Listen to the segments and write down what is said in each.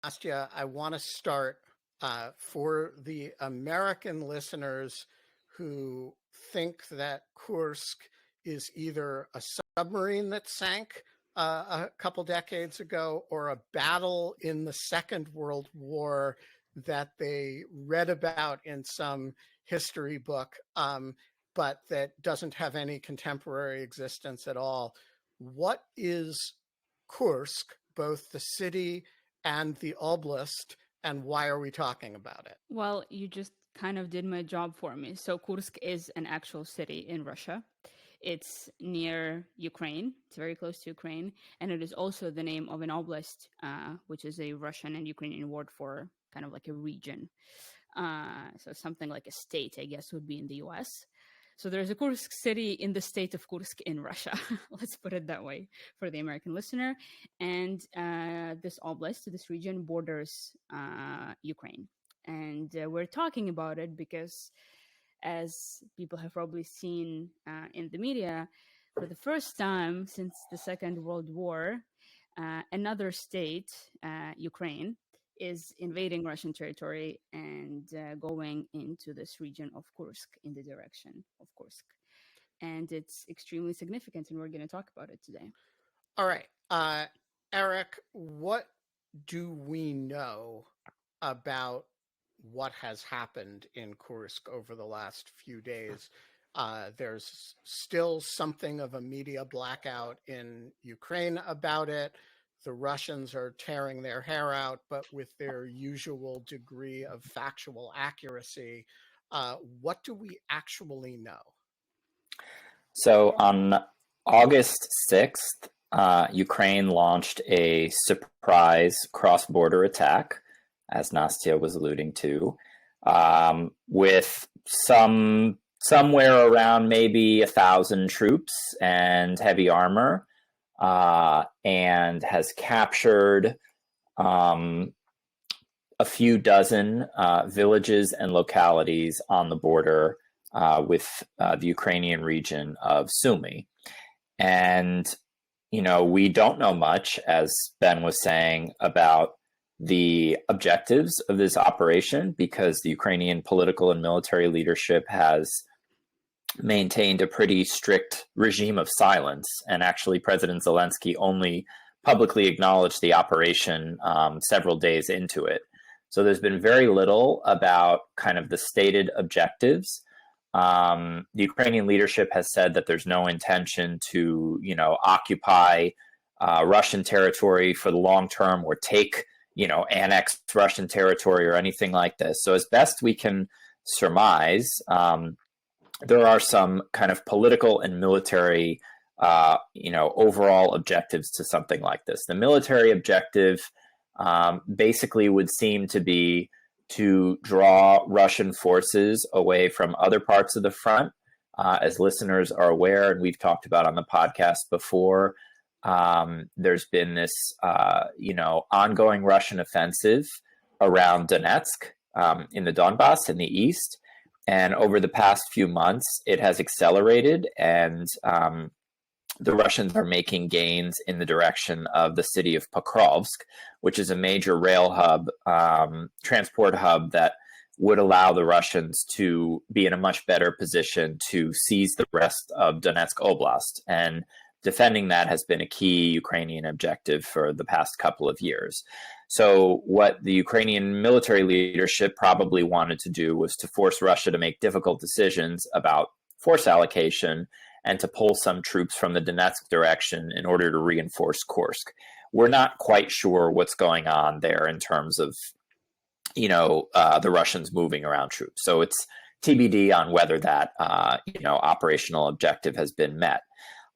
Anastasiia, I want to start for the American listeners who think that Kursk is either a submarine that sank a couple decades ago or a battle in the Second World War that they read about in some history book, but that doesn't have any contemporary existence at all. What is Kursk, both the city and the oblast, and why are we talking about it? Well, you just kind of did my job for me. So Kursk is an actual city in Russia. It's near Ukraine. It's very close to Ukraine. And it is also the name of an oblast, which is a Russian and Ukrainian word for kind of like a region. So something like a state, I guess, would be in the US. So there's a Kursk city in the state of Kursk in Russia. Let's put it that way for the American listener. And this oblast, this region, borders Ukraine. And we're talking about it because, as people have probably seen in the media, for the first time since the Second World War, another state, Ukraine, is invading Russian territory and going into this region of Kursk, in the direction of Kursk. And it's extremely significant, and we're going to talk about it today. All right. Eric, what do we know about what has happened in Kursk over the last few days? There's still something of a media blackout in Ukraine about it. The Russians are tearing their hair out, but with their usual degree of factual accuracy. What do we actually know? So on August 6th, Ukraine launched a surprise cross-border attack, as Nastya was alluding to, with somewhere around maybe 1,000 troops and heavy armor, and has captured a few dozen villages and localities on the border with the Ukrainian region of Sumy. And, you know, we don't know much, as Ben was saying, about the objectives of this operation, because the Ukrainian political and military leadership has maintained a pretty strict regime of silence. And actually, President Zelensky only publicly acknowledged the operation several days into it. So there's been very little about kind of the stated objectives. The Ukrainian leadership has said that there's no intention to, you know, occupy Russian territory for the long term or take, you know, annex Russian territory or anything like this. So as best we can surmise, there are some kind of political and military, you know, overall objectives to something like this. The military objective basically would seem to be to draw Russian forces away from other parts of the front. As listeners are aware, and we've talked about on the podcast before, there's been this, you know, ongoing Russian offensive around Donetsk in the Donbass in the east. And over the past few months, it has accelerated, and the Russians are making gains in the direction of the city of Pokrovsk, which is a major rail hub, transport hub that would allow the Russians to be in a much better position to seize the rest of Donetsk Oblast. And defending that has been a key Ukrainian objective for the past couple of years. So what the Ukrainian military leadership probably wanted to do was to force Russia to make difficult decisions about force allocation and to pull some troops from the Donetsk direction in order to reinforce Kursk. We're not quite sure what's going on there in terms of, you know, the Russians moving around troops. So it's TBD on whether that, you know, operational objective has been met.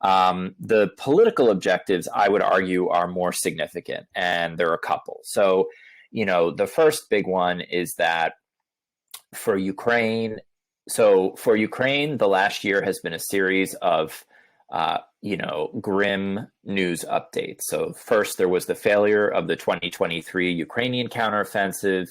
The political objectives, I would argue, are more significant, and there are a couple. So, you know, the first big one is that for Ukraine, the last year has been a series of, you know, grim news updates. So first there was the failure of the 2023 Ukrainian counteroffensive.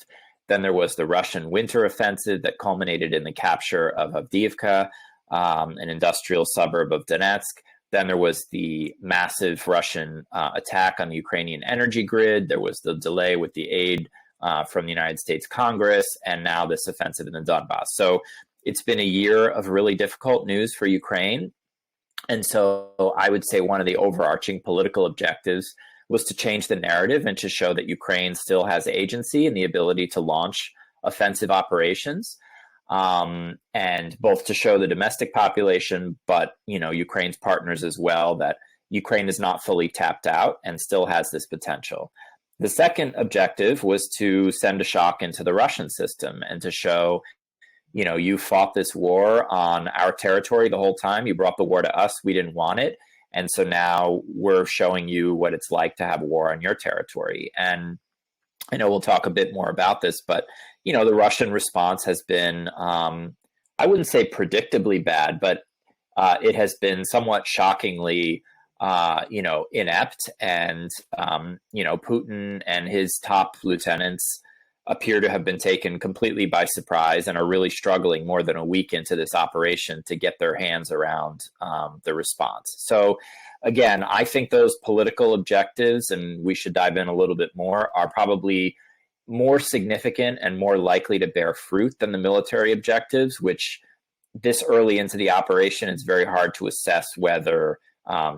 Then there was the Russian winter offensive that culminated in the capture of Avdiivka, an industrial suburb of Donetsk. Then there was the massive Russian attack on the Ukrainian energy grid. There was the delay with the aid from the United States Congress, and now this offensive in the Donbass. So it's been a year of really difficult news for Ukraine. And so I would say one of the overarching political objectives was to change the narrative and to show that Ukraine still has agency and the ability to launch offensive operations. And both to show the domestic population, but Ukraine's partners as well, that Ukraine is not fully tapped out and still has this potential. The second objective was to send a shock into the Russian system and to show, you fought this war on our territory the whole time. You brought the war to us. We didn't want it. And so now we're showing you what it's like to have a war on your territory. And I know we'll talk a bit more about this, but the Russian response has been, I wouldn't say predictably bad, but it has been somewhat shockingly, inept. And, Putin and his top lieutenants appear to have been taken completely by surprise and are really struggling more than a week into this operation to get their hands around the response. So again, I think those political objectives, and we should dive in a little bit more, are probably more significant and more likely to bear fruit than the military objectives, which this early into the operation, it's very hard to assess whether,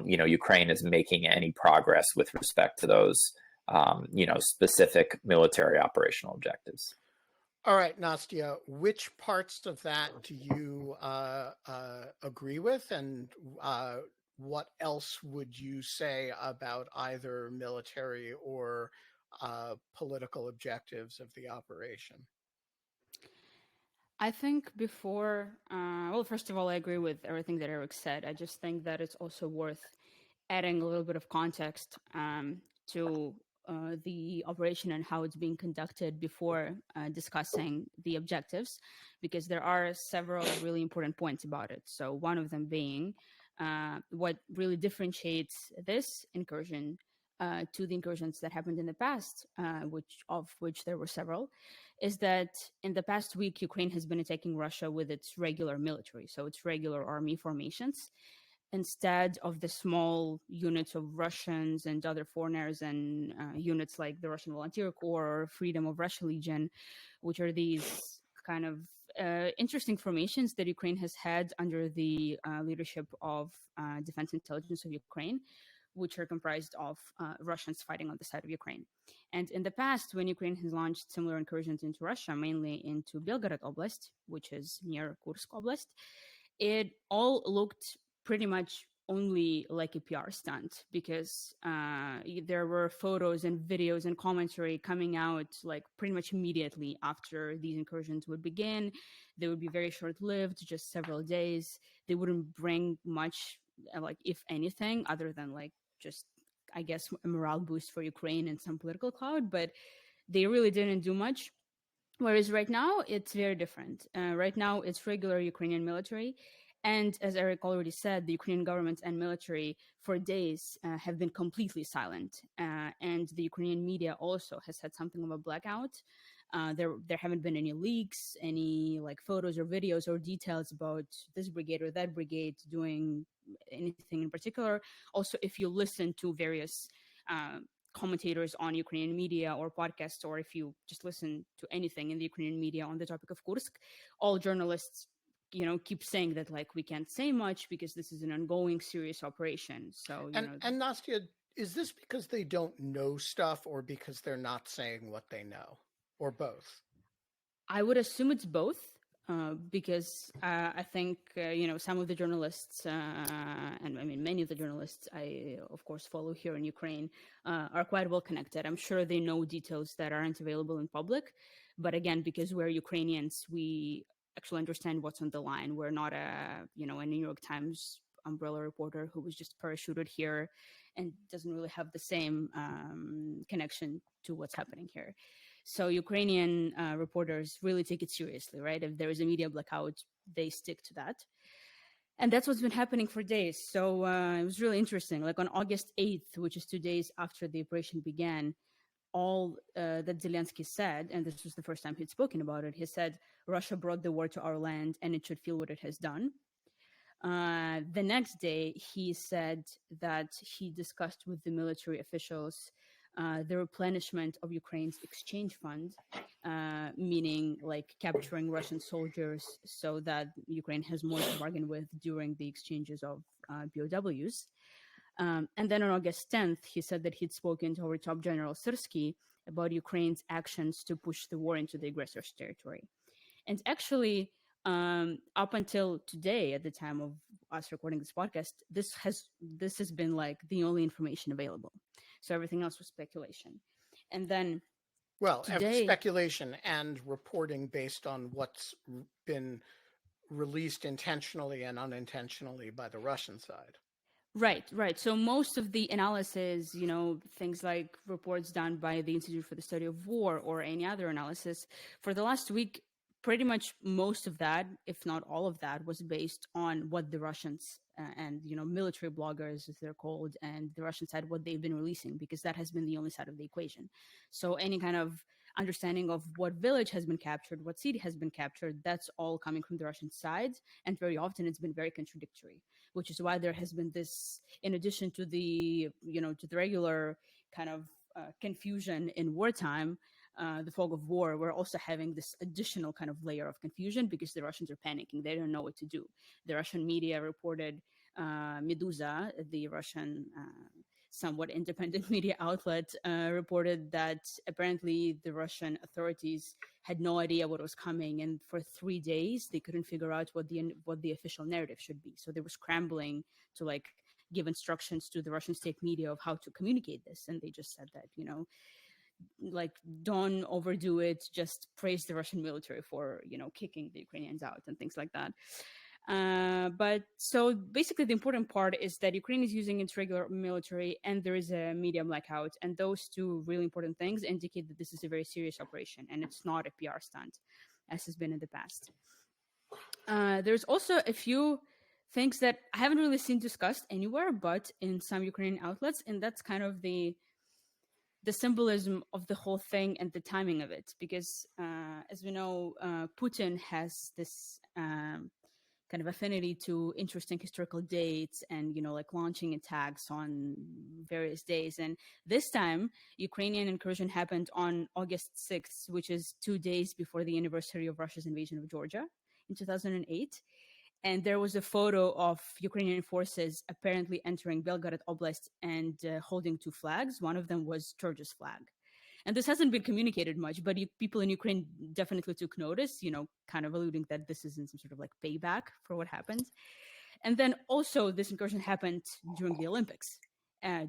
Ukraine is making any progress with respect to those, specific military operational objectives. All right, Nastia, which parts of that do you agree with, and what else would you say about either military or political objectives of the operation? I think first of all, I agree with everything that Eric said. I just think that it's also worth adding a little bit of context to the operation and how it's being conducted before discussing the objectives, because there are several really important points about it. So one of them being what really differentiates this incursion to the incursions that happened in the past, which there were several, is that in the past week, Ukraine has been attacking Russia with its regular military, so its regular army formations, instead of the small units of Russians and other foreigners and units like the Russian Volunteer Corps or Freedom of Russia Legion, which are these kind of interesting formations that Ukraine has had under the leadership of Defense Intelligence of Ukraine, which are comprised of Russians fighting on the side of Ukraine. And in the past, when Ukraine has launched similar incursions into Russia, mainly into Belgorod Oblast, which is near Kursk Oblast, it all looked pretty much only like a PR stunt, because there were photos and videos and commentary coming out like pretty much immediately after these incursions would begin. They would be very short-lived, just several days. They wouldn't bring much, like if anything, other than like just, I guess, a morale boost for Ukraine and some political clout, but they really didn't do much. Whereas right now, it's very different. Right now, it's regular Ukrainian military. And as Eric already said, the Ukrainian government and military for days have been completely silent. And the Ukrainian media also has had something of a blackout. There haven't been any leaks, any like photos or videos or details about this brigade or that brigade doing anything in particular. Also, if you listen to various commentators on Ukrainian media or podcasts, or if you just listen to anything in the Ukrainian media on the topic of Kursk, all journalists keep saying that like we can't say much because this is an ongoing serious operation. So and Nastia, is this because they don't know stuff, or because they're not saying what they know, or both? I would assume it's both, because I think some of the journalists, and I mean many of the journalists I of course follow here in Ukraine, are quite well connected. I'm sure they know details that aren't available in public, but again, because we're Ukrainians, we actually understand what's on the line. We're not a New York Times umbrella reporter who was just parachuted here and doesn't really have the same connection to what's happening here. So Ukrainian reporters really take it seriously, right? If there is a media blackout, they stick to that. And that's what's been happening for days. So it was really interesting. Like on August 8th, which is 2 days after the operation began, all that Zelensky said, and this was the first time he'd spoken about it, he said, Russia brought the war to our land and it should feel what it has done. The next day, he said that he discussed with the military officials the replenishment of Ukraine's exchange fund, meaning like capturing Russian soldiers so that Ukraine has more to bargain with during the exchanges of POWs. And then on August 10th, he said that he'd spoken to our top general Syrsky about Ukraine's actions to push the war into the aggressor's territory. And actually, up until today, at the time of us recording this podcast, this has been like the only information available. So everything else was speculation. And then today, speculation and reporting based on what's been released intentionally and unintentionally by the Russian side. Right. So most of the analysis, things like reports done by the Institute for the Study of War or any other analysis, for the last week, pretty much most of that, if not all of that, was based on what the Russians and military bloggers, as they're called, and the Russian side, what they've been releasing, because that has been the only side of the equation. So any kind of understanding of what village has been captured, what city has been captured, that's all coming from the Russian side, and very often it's been very contradictory, which is why there has been this, in addition to the to the regular kind of confusion in wartime, the fog of war, we're also having this additional kind of layer of confusion because the Russians are panicking. They don't know what to do. The Russian media reported, Meduza, the Russian somewhat independent media outlet, reported that apparently the Russian authorities had no idea what was coming, and for 3 days they couldn't figure out what the official narrative should be. So they were scrambling to like give instructions to the Russian state media of how to communicate this, and they just said that like don't overdo it, just praise the Russian military for kicking the Ukrainians out and things like that. But so basically the important part is that Ukraine is using its regular military and there is a media blackout, and those two really important things indicate that this is a very serious operation and it's not a PR stunt as has been in the past. There's also a few things that I haven't really seen discussed anywhere but in some Ukrainian outlets, and that's kind of the symbolism of the whole thing and the timing of it, because as we know, Putin has this kind of affinity to interesting historical dates and like launching attacks on various days. And this time Ukrainian incursion happened on August 6th, which is 2 days before the anniversary of Russia's invasion of Georgia in 2008. And there was a photo of Ukrainian forces apparently entering Belgorod Oblast and holding 2 flags. One of them was Georgia's flag. And this hasn't been communicated much, but people in Ukraine definitely took notice, kind of alluding that this isn't some sort of like payback for what happened. And then also this incursion happened during the Olympics,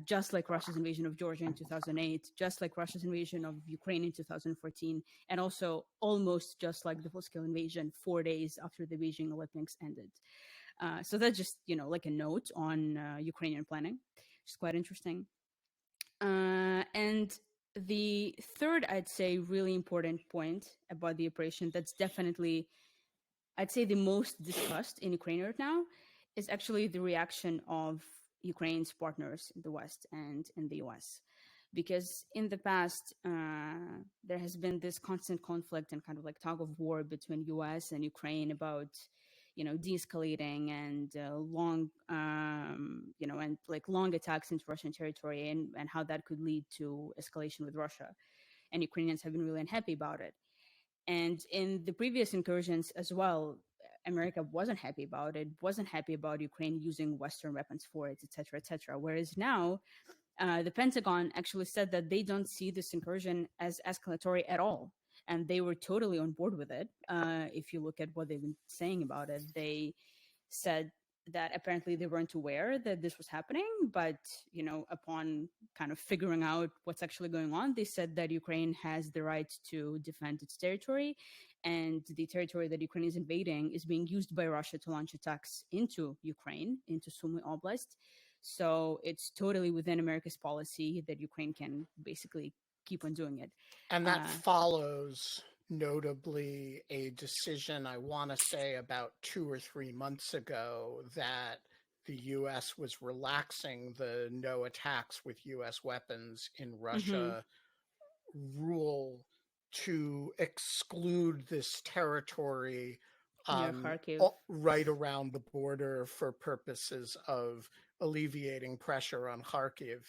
just like Russia's invasion of Georgia in 2008, just like Russia's invasion of Ukraine in 2014, and also almost just like the full-scale invasion 4 days after the Beijing Olympics ended. So that's just, like a note on Ukrainian planning, which is quite interesting. And the third, I'd say, really important point about the operation that's definitely, I'd say, the most discussed in Ukraine right now is actually the reaction of Ukraine's partners in the West and in the US. Because in the past, there has been this constant conflict and kind of like tug of war between US and Ukraine about de-escalating and long, and like long attacks into Russian territory, and how that could lead to escalation with Russia. And Ukrainians have been really unhappy about it. And in the previous incursions as well, America wasn't happy about it, wasn't happy about Ukraine using Western weapons for it, et cetera, et cetera. Whereas now, the Pentagon actually said that they don't see this incursion as escalatory at all. And they were totally on board with it. If you look at what they've been saying about it, they said that apparently they weren't aware that this was happening, but upon kind of figuring out what's actually going on, they said that Ukraine has the right to defend its territory, and the territory that Ukraine is invading is being used by Russia to launch attacks into Ukraine, into Sumy Oblast. So it's totally within America's policy that Ukraine can basically keep on doing it. And that follows notably a decision, I want to say about 2 or 3 months ago, that the U.S. was relaxing the no attacks with U.S. weapons in Russia rule to exclude this territory Near Kharkiv. right around the border for purposes of alleviating pressure on Kharkiv.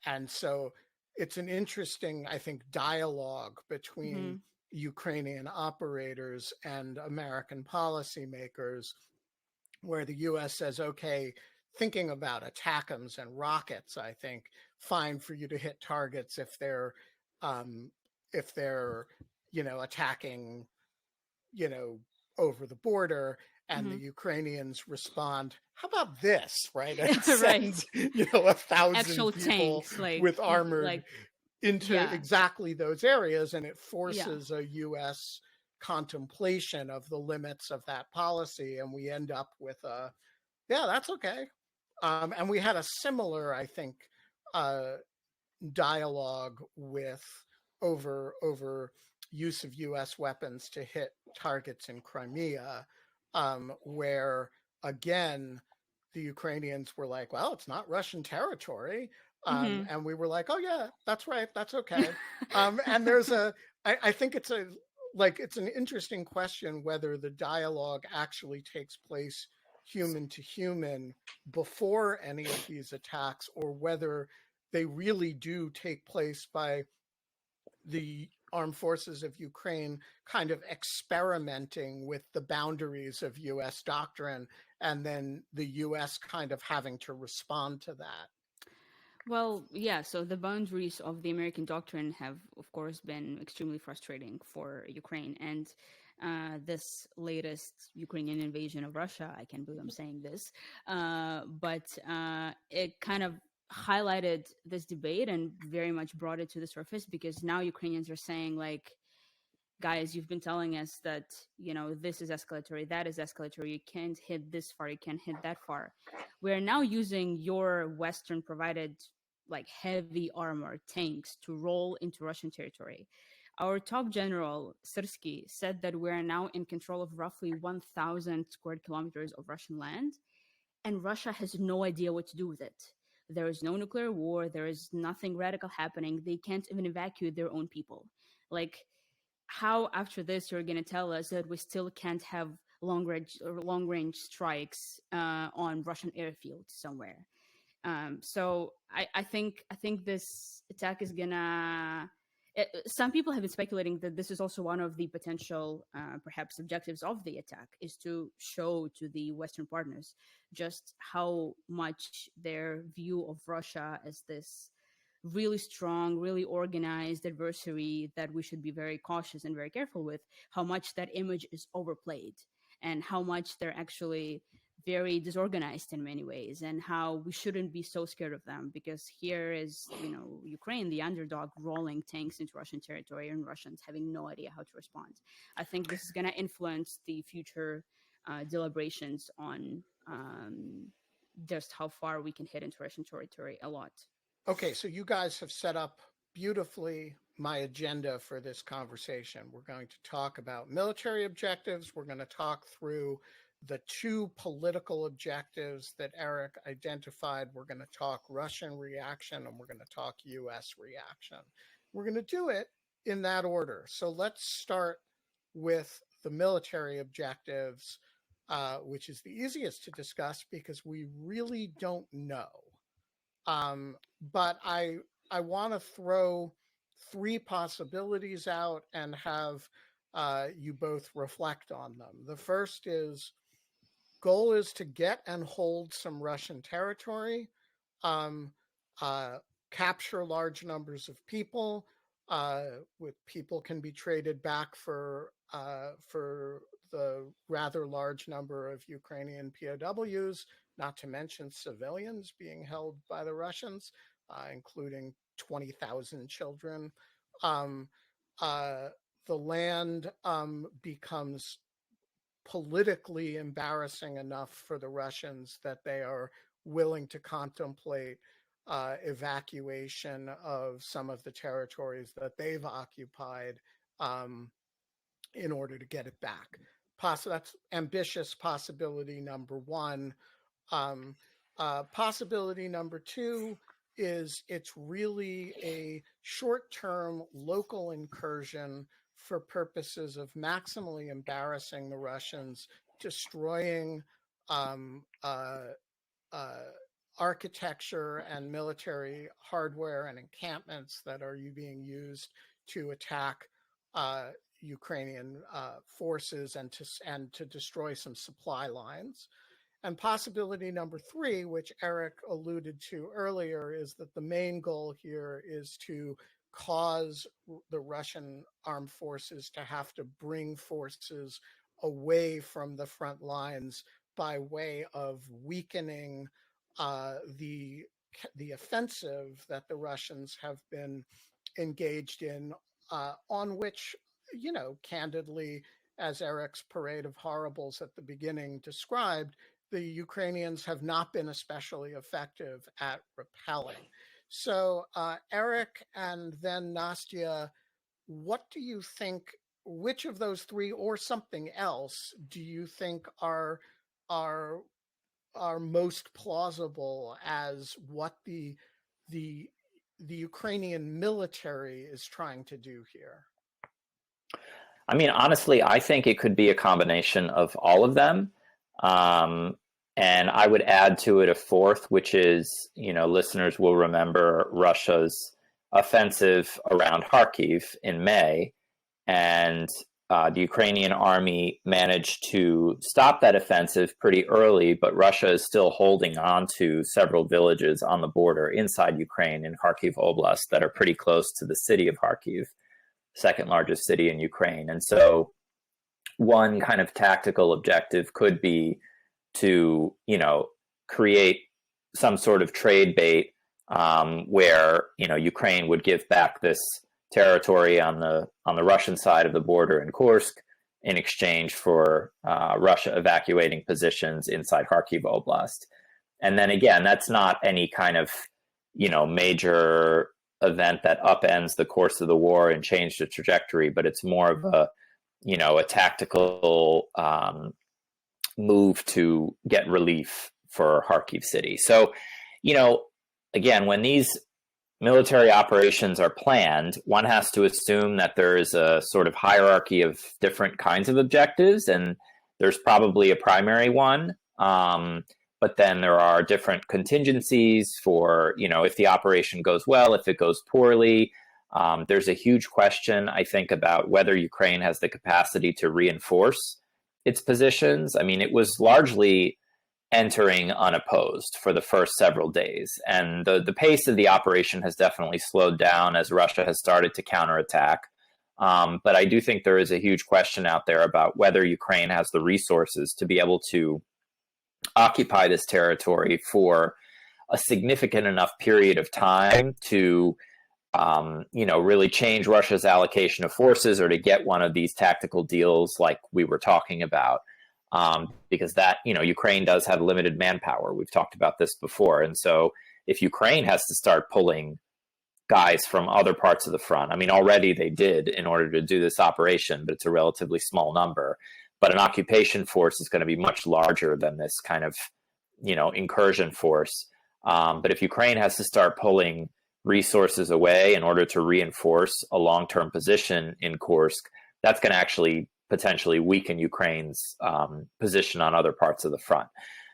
And so it's an interesting, I think, dialogue between Ukrainian operators and American policymakers, where the U.S. says, okay, thinking about ATACMS and rockets, I think, fine for you to hit targets if they're attacking, over the border, and the Ukrainians respond, how about this, right? And Right. send, 1,000 Actual people tanks, with armored into yeah. exactly those areas. And it forces a U.S. contemplation of the limits of that policy. And we end up with that's okay. And we had a similar, I think, dialogue with over use of U.S. weapons to hit targets in Crimea, where again the Ukrainians were like, "Well, it's not Russian territory," and we were like, "Oh yeah, that's right, that's okay." And there's I think it's an interesting question whether the dialogue actually takes place human to human before any of these attacks, or whether they really do take place by the armed forces of Ukraine kind of experimenting with the boundaries of U.S. doctrine, and then the U.S. kind of having to respond to that. Well, yeah, so the boundaries of the American doctrine have, of course, been extremely frustrating for Ukraine. And this latest Ukrainian invasion of Russia, I can't believe I'm saying this, but it kind of highlighted this debate and very much brought it to the surface, because now Ukrainians are saying, like, guys, you've been telling us that, this is escalatory, that is escalatory, you can't hit this far, you can't hit that far. We're now using your Western provided heavy armor tanks to roll into Russian territory. Our top general, Syrsky, said that we're now in control of roughly 1,000 square kilometers of Russian land, and Russia has no idea what to do with it. There is no nuclear war, there is nothing radical happening, they can't even evacuate their own people. How after this you're going to tell us that we still can't have long range strikes on Russian airfields somewhere? So I think this attack is gonna. Some people have been speculating that this is also one of the potential, perhaps, objectives of the attack, is to show to the Western partners just how much their view of Russia as this really strong, really organized adversary that we should be very cautious and very careful with, how much that image is overplayed, and how much they're actually very disorganized in many ways, and how we shouldn't be so scared of them, because here is, Ukraine, the underdog, rolling tanks into Russian territory, and Russians having no idea how to respond. I think this is going to influence the future deliberations on just how far we can hit into Russian territory a lot. Okay, so you guys have set up beautifully my agenda for this conversation. We're going to talk about military objectives. We're going to talk through the two political objectives that Eric identified. We're going to talk Russian reaction, and we're going to talk U.S. reaction. We're going to do it in that order. So let's start with the military objectives, which is the easiest to discuss because we really don't know. But I want to throw three possibilities out and have you both reflect on them. The first goal is to get and hold some Russian territory, capture large numbers of people. With people can be traded back for the rather large number of Ukrainian POWs, not to mention civilians being held by the Russians, including 20,000 children. The land becomes politically embarrassing enough for the Russians that they are willing to contemplate evacuation of some of the territories that they've occupied in order to get it back. That's ambitious possibility number one. Possibility number two is it's really a short-term local incursion for purposes of maximally embarrassing the Russians, destroying architecture and military hardware and encampments that are being used to attack Ukrainian forces and to destroy some supply lines. And possibility number three, which Eric alluded to earlier, is that the main goal here is to cause the Russian armed forces to have to bring forces away from the front lines by way of weakening the offensive that the Russians have been engaged in, on which, candidly, as Eric's parade of horribles at the beginning described, the Ukrainians have not been especially effective at repelling. So, Eric and then Nastya, what do you think? Which of those three, or something else, do you think are most plausible as what the Ukrainian military is trying to do here? I mean, honestly, I think it could be a combination of all of them. And I would add to it a fourth, which is, listeners will remember Russia's offensive around Kharkiv in May. And the Ukrainian army managed to stop that offensive pretty early, but Russia is still holding on to several villages on the border inside Ukraine in Kharkiv Oblast that are pretty close to the city of Kharkiv, second largest city in Ukraine. And so one kind of tactical objective could be to, create some sort of trade bait where, Ukraine would give back this territory on the Russian side of the border in Kursk in exchange for Russia evacuating positions inside Kharkiv Oblast. And then again, that's not any kind of, major event that upends the course of the war and change the trajectory, but it's more of a tactical move to get relief for Kharkiv city. So, again, when these military operations are planned, one has to assume that there is a sort of hierarchy of different kinds of objectives, and there's probably a primary one. But then there are different contingencies for, if the operation goes well, if it goes poorly. There's a huge question, I think, about whether Ukraine has the capacity to reinforce its positions. I mean, it was largely entering unopposed for the first several days. And the pace of the operation has definitely slowed down as Russia has started to counterattack. But I do think there is a huge question out there about whether Ukraine has the resources to be able to occupy this territory for a significant enough period of time to really change Russia's allocation of forces or to get one of these tactical deals like we were talking about. Because that, Ukraine does have limited manpower. We've talked about this before. And so if Ukraine has to start pulling guys from other parts of the front, I mean, already they did in order to do this operation, but it's a relatively small number. But an occupation force is going to be much larger than this kind of, incursion force. But if Ukraine has to start pulling resources away in order to reinforce a long-term position in Kursk, that's going to actually potentially weaken Ukraine's position on other parts of the front.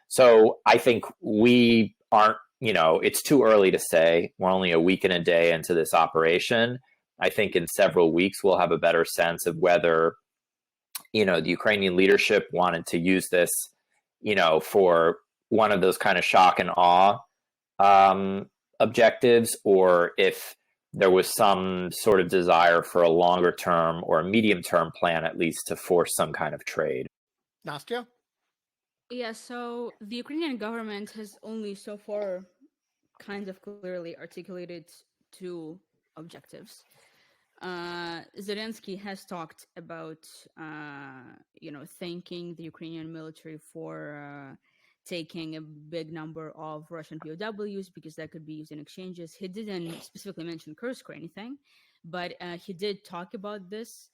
So I think we aren't, it's too early to say. We're only a week and a day into this operation. I think in several weeks, we'll have a better sense of whether, the Ukrainian leadership wanted to use this, for one of those kind of shock and awe objectives, or if there was some sort of desire for a longer term or a medium term plan, at least, to force some kind of trade. Nastya? Yeah, so the Ukrainian government has only so far kind of clearly articulated two objectives. Zelensky has talked about, thanking the Ukrainian military for taking a big number of Russian POWs because that could be used in exchanges. He didn't specifically mention Kursk or anything, but he did talk about this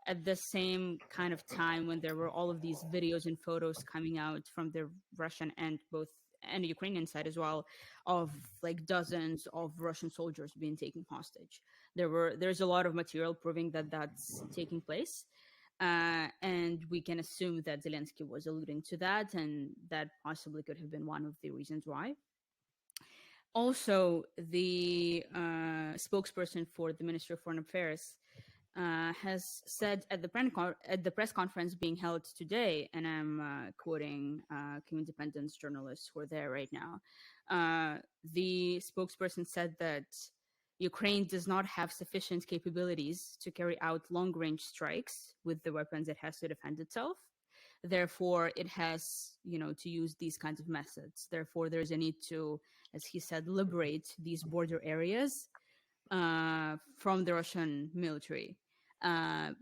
at the same kind of time when there were all of these videos and photos coming out from the Russian and the Ukrainian side as well, of like dozens of Russian soldiers being taken hostage. There's a lot of material proving that that's taking place. And we can assume that Zelensky was alluding to that, and that possibly could have been one of the reasons why. Also, the spokesperson for the Ministry of Foreign Affairs has said at the press conference being held today, and I'm quoting Independence journalists who are there right now. The spokesperson said that Ukraine does not have sufficient capabilities to carry out long-range strikes with the weapons it has to defend itself. Therefore, it has, to use these kinds of methods. Therefore, there's a need to, as he said, liberate these border areas from the Russian military.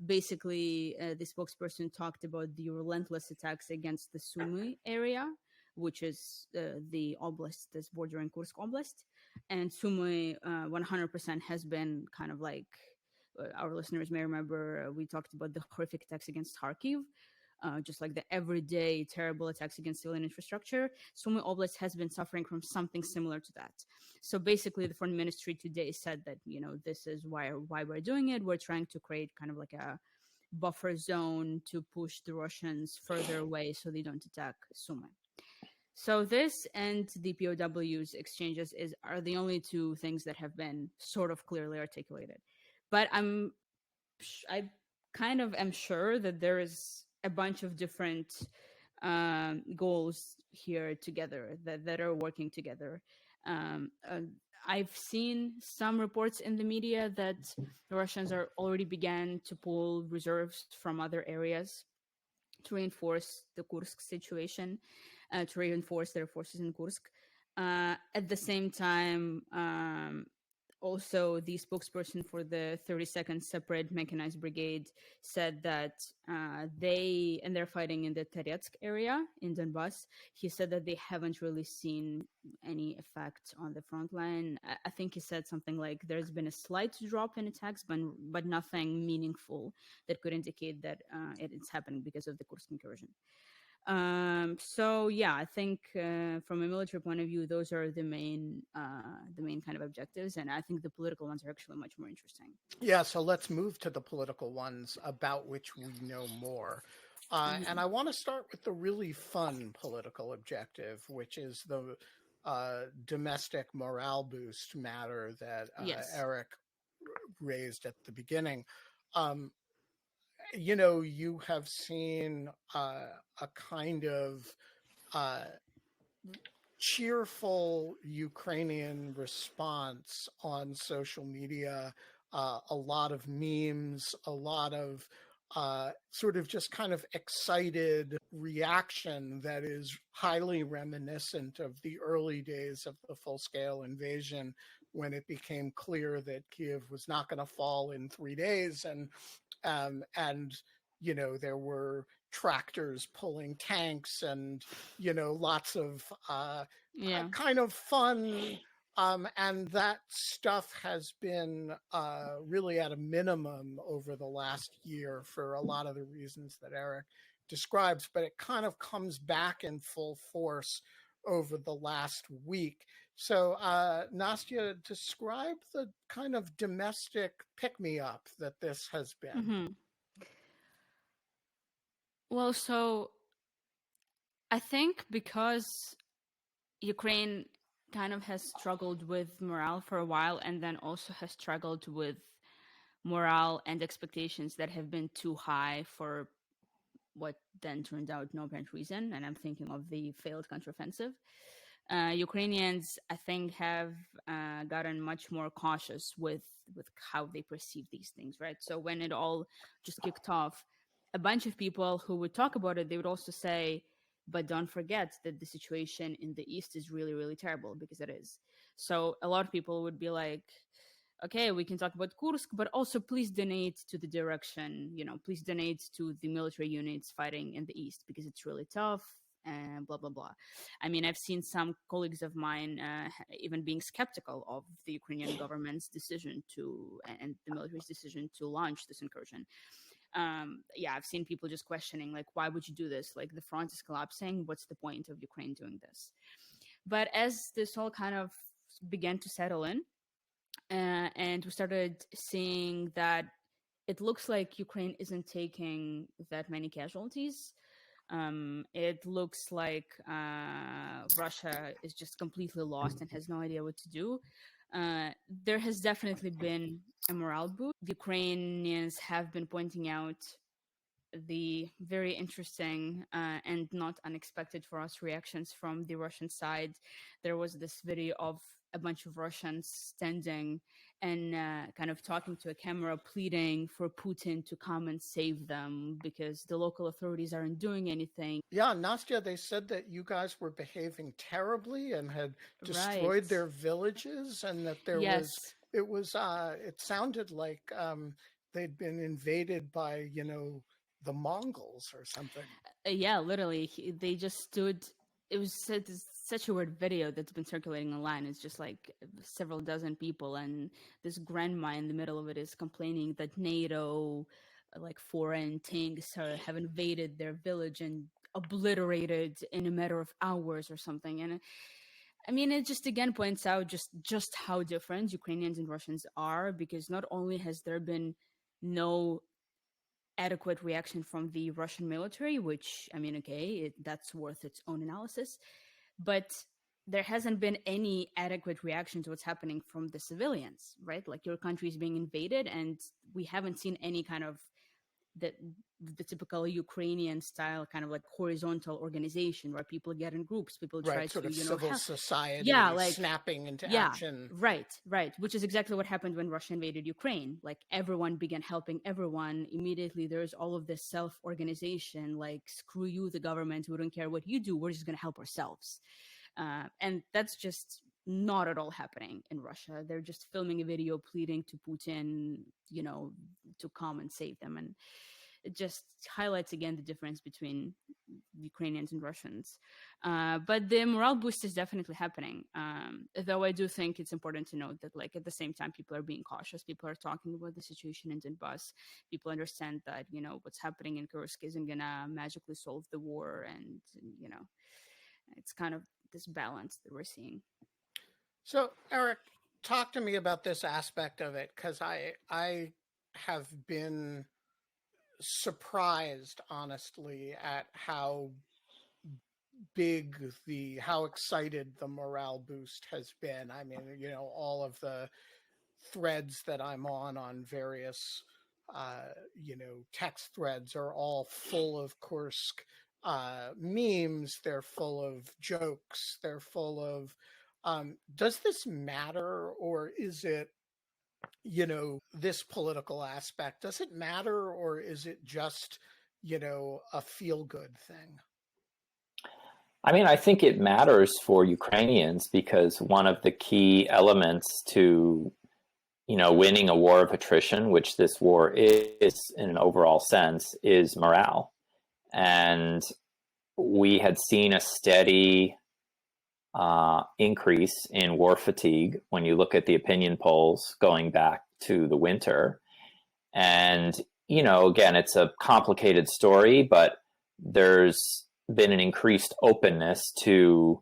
Basically, the spokesperson talked about the relentless attacks against the Sumy area, which is the oblast that's bordering Kursk Oblast. And Sumy 100% has been kind of like, our listeners may remember, we talked about the horrific attacks against Kharkiv. Just like the everyday terrible attacks against civilian infrastructure, Sumy Oblast has been suffering from something similar to that. So basically, the foreign ministry today said that, this is why we're doing it. We're trying to create kind of like a buffer zone to push the Russians further away so they don't attack Sumy. So this and the POW's exchanges are the only two things that have been sort of clearly articulated. But I kind of am sure that there is a bunch of different goals here together that are working together. I've seen some reports in the media that the Russians are already began to pull reserves from other areas to reinforce the Kursk situation, to reinforce their forces in Kursk. At the same time, also, the spokesperson for the 32nd Separate Mechanized Brigade said that they're fighting in the Toretsk area in Donbass. He said that they haven't really seen any effect on the front line. I think he said something like there's been a slight drop in attacks, but nothing meaningful that could indicate that it's happening because of the Kursk incursion. So yeah, I think from a military point of view, those are the main kind of objectives, and I think the political ones are actually much more interesting. Yeah, so let's move to the political ones about which we know more. And I want to start with the really fun political objective, which is the domestic morale boost matter that Yes. Eric raised at the beginning. You have seen a kind of cheerful Ukrainian response on social media, a lot of memes, a lot of sort of just kind of excited reaction that is highly reminiscent of the early days of the full-scale invasion, when it became clear that Kiev was not going to fall in 3 days, and there were tractors pulling tanks, and lots of kind of fun, and that stuff has been really at a minimum over the last year for a lot of the reasons that Eric describes, but it kind of comes back in full force over the last week. So, Nastya, describe the kind of domestic pick-me-up that this has been. Mm-hmm. Well, so I think because Ukraine kind of has struggled with morale for a while, and then also has struggled with morale and expectations that have been too high for what then turned out no apparent reason, and I'm thinking of the failed counteroffensive. Ukrainians, I think, have gotten much more cautious with how they perceive these things, right? So when it all just kicked off, a bunch of people who would talk about it, they would also say, but don't forget that the situation in the East is really, really terrible, because it is. So a lot of people would be like, okay, we can talk about Kursk, but also please donate to the direction, please donate to the military units fighting in the East, because it's really tough, and blah, blah, blah. I mean, I've seen some colleagues of mine even being skeptical of the Ukrainian government's decision and the military's decision to launch this incursion. I've seen people just questioning, like, why would you do this? Like, the front is collapsing. What's the point of Ukraine doing this? But as this all kind of began to settle in, and we started seeing that it looks like Ukraine isn't taking that many casualties. It looks like Russia is just completely lost and has no idea what to do. There has definitely been a morale boost. The Ukrainians have been pointing out the very interesting and not unexpected for us reactions from the Russian side. There was this video of a bunch of Russians standing and kind of talking to a camera, pleading for Putin to come and save them because the local authorities aren't doing anything. Yeah, Nastya, they said that you guys were behaving terribly and had destroyed Right. their villages, and that there Yes. it sounded like they'd been invaded by, the Mongols or something. Yeah, literally, they just stood. It was such a weird video that's been circulating online. It's just like several dozen people, and this grandma in the middle of it is complaining that NATO, like foreign tanks, have invaded their village and obliterated in a matter of hours or something. And I mean, it just again points out just how different Ukrainians and Russians are, because not only has there been no adequate reaction from the Russian military, which, I mean, okay, that's worth its own analysis, but there hasn't been any adequate reaction to what's happening from the civilians, right? Like, your country is being invaded, and we haven't seen any kind of the typical Ukrainian style kind of like horizontal organization where people get in groups, people try Right, sort to, of civil society, yeah, like snapping into action. Right, which is exactly what happened when Russia invaded Ukraine. Like, everyone began helping everyone immediately. There's all of this self-organization, like, screw you, the government, we don't care what you do, we're just going to help ourselves. And that's just not at all happening in Russia. They're just filming a video pleading to Putin, to come and save them. And it just highlights again the difference between Ukrainians and Russians. But the morale boost is definitely happening. Though I do think it's important to note that, like, at the same time, people are being cautious. People are talking about the situation in Donbass. People understand that, what's happening in Kursk isn't going to magically solve the war. And, it's kind of this balance that we're seeing. So, Eric, talk to me about this aspect of it, because I have been surprised, honestly, at how how excited the morale boost has been. I mean, all of the threads that I'm on various, text threads are all full of Kursk memes. They're full of jokes. They're full of, does this matter, or is it, this political aspect, does it matter, or is it just, a feel-good thing? I mean, I think it matters for Ukrainians because one of the key elements to, winning a war of attrition, which this war is in an overall sense, is morale. And we had seen a steady increase in war fatigue when you look at the opinion polls going back to the winter. And, again, it's a complicated story, but there's been an increased openness to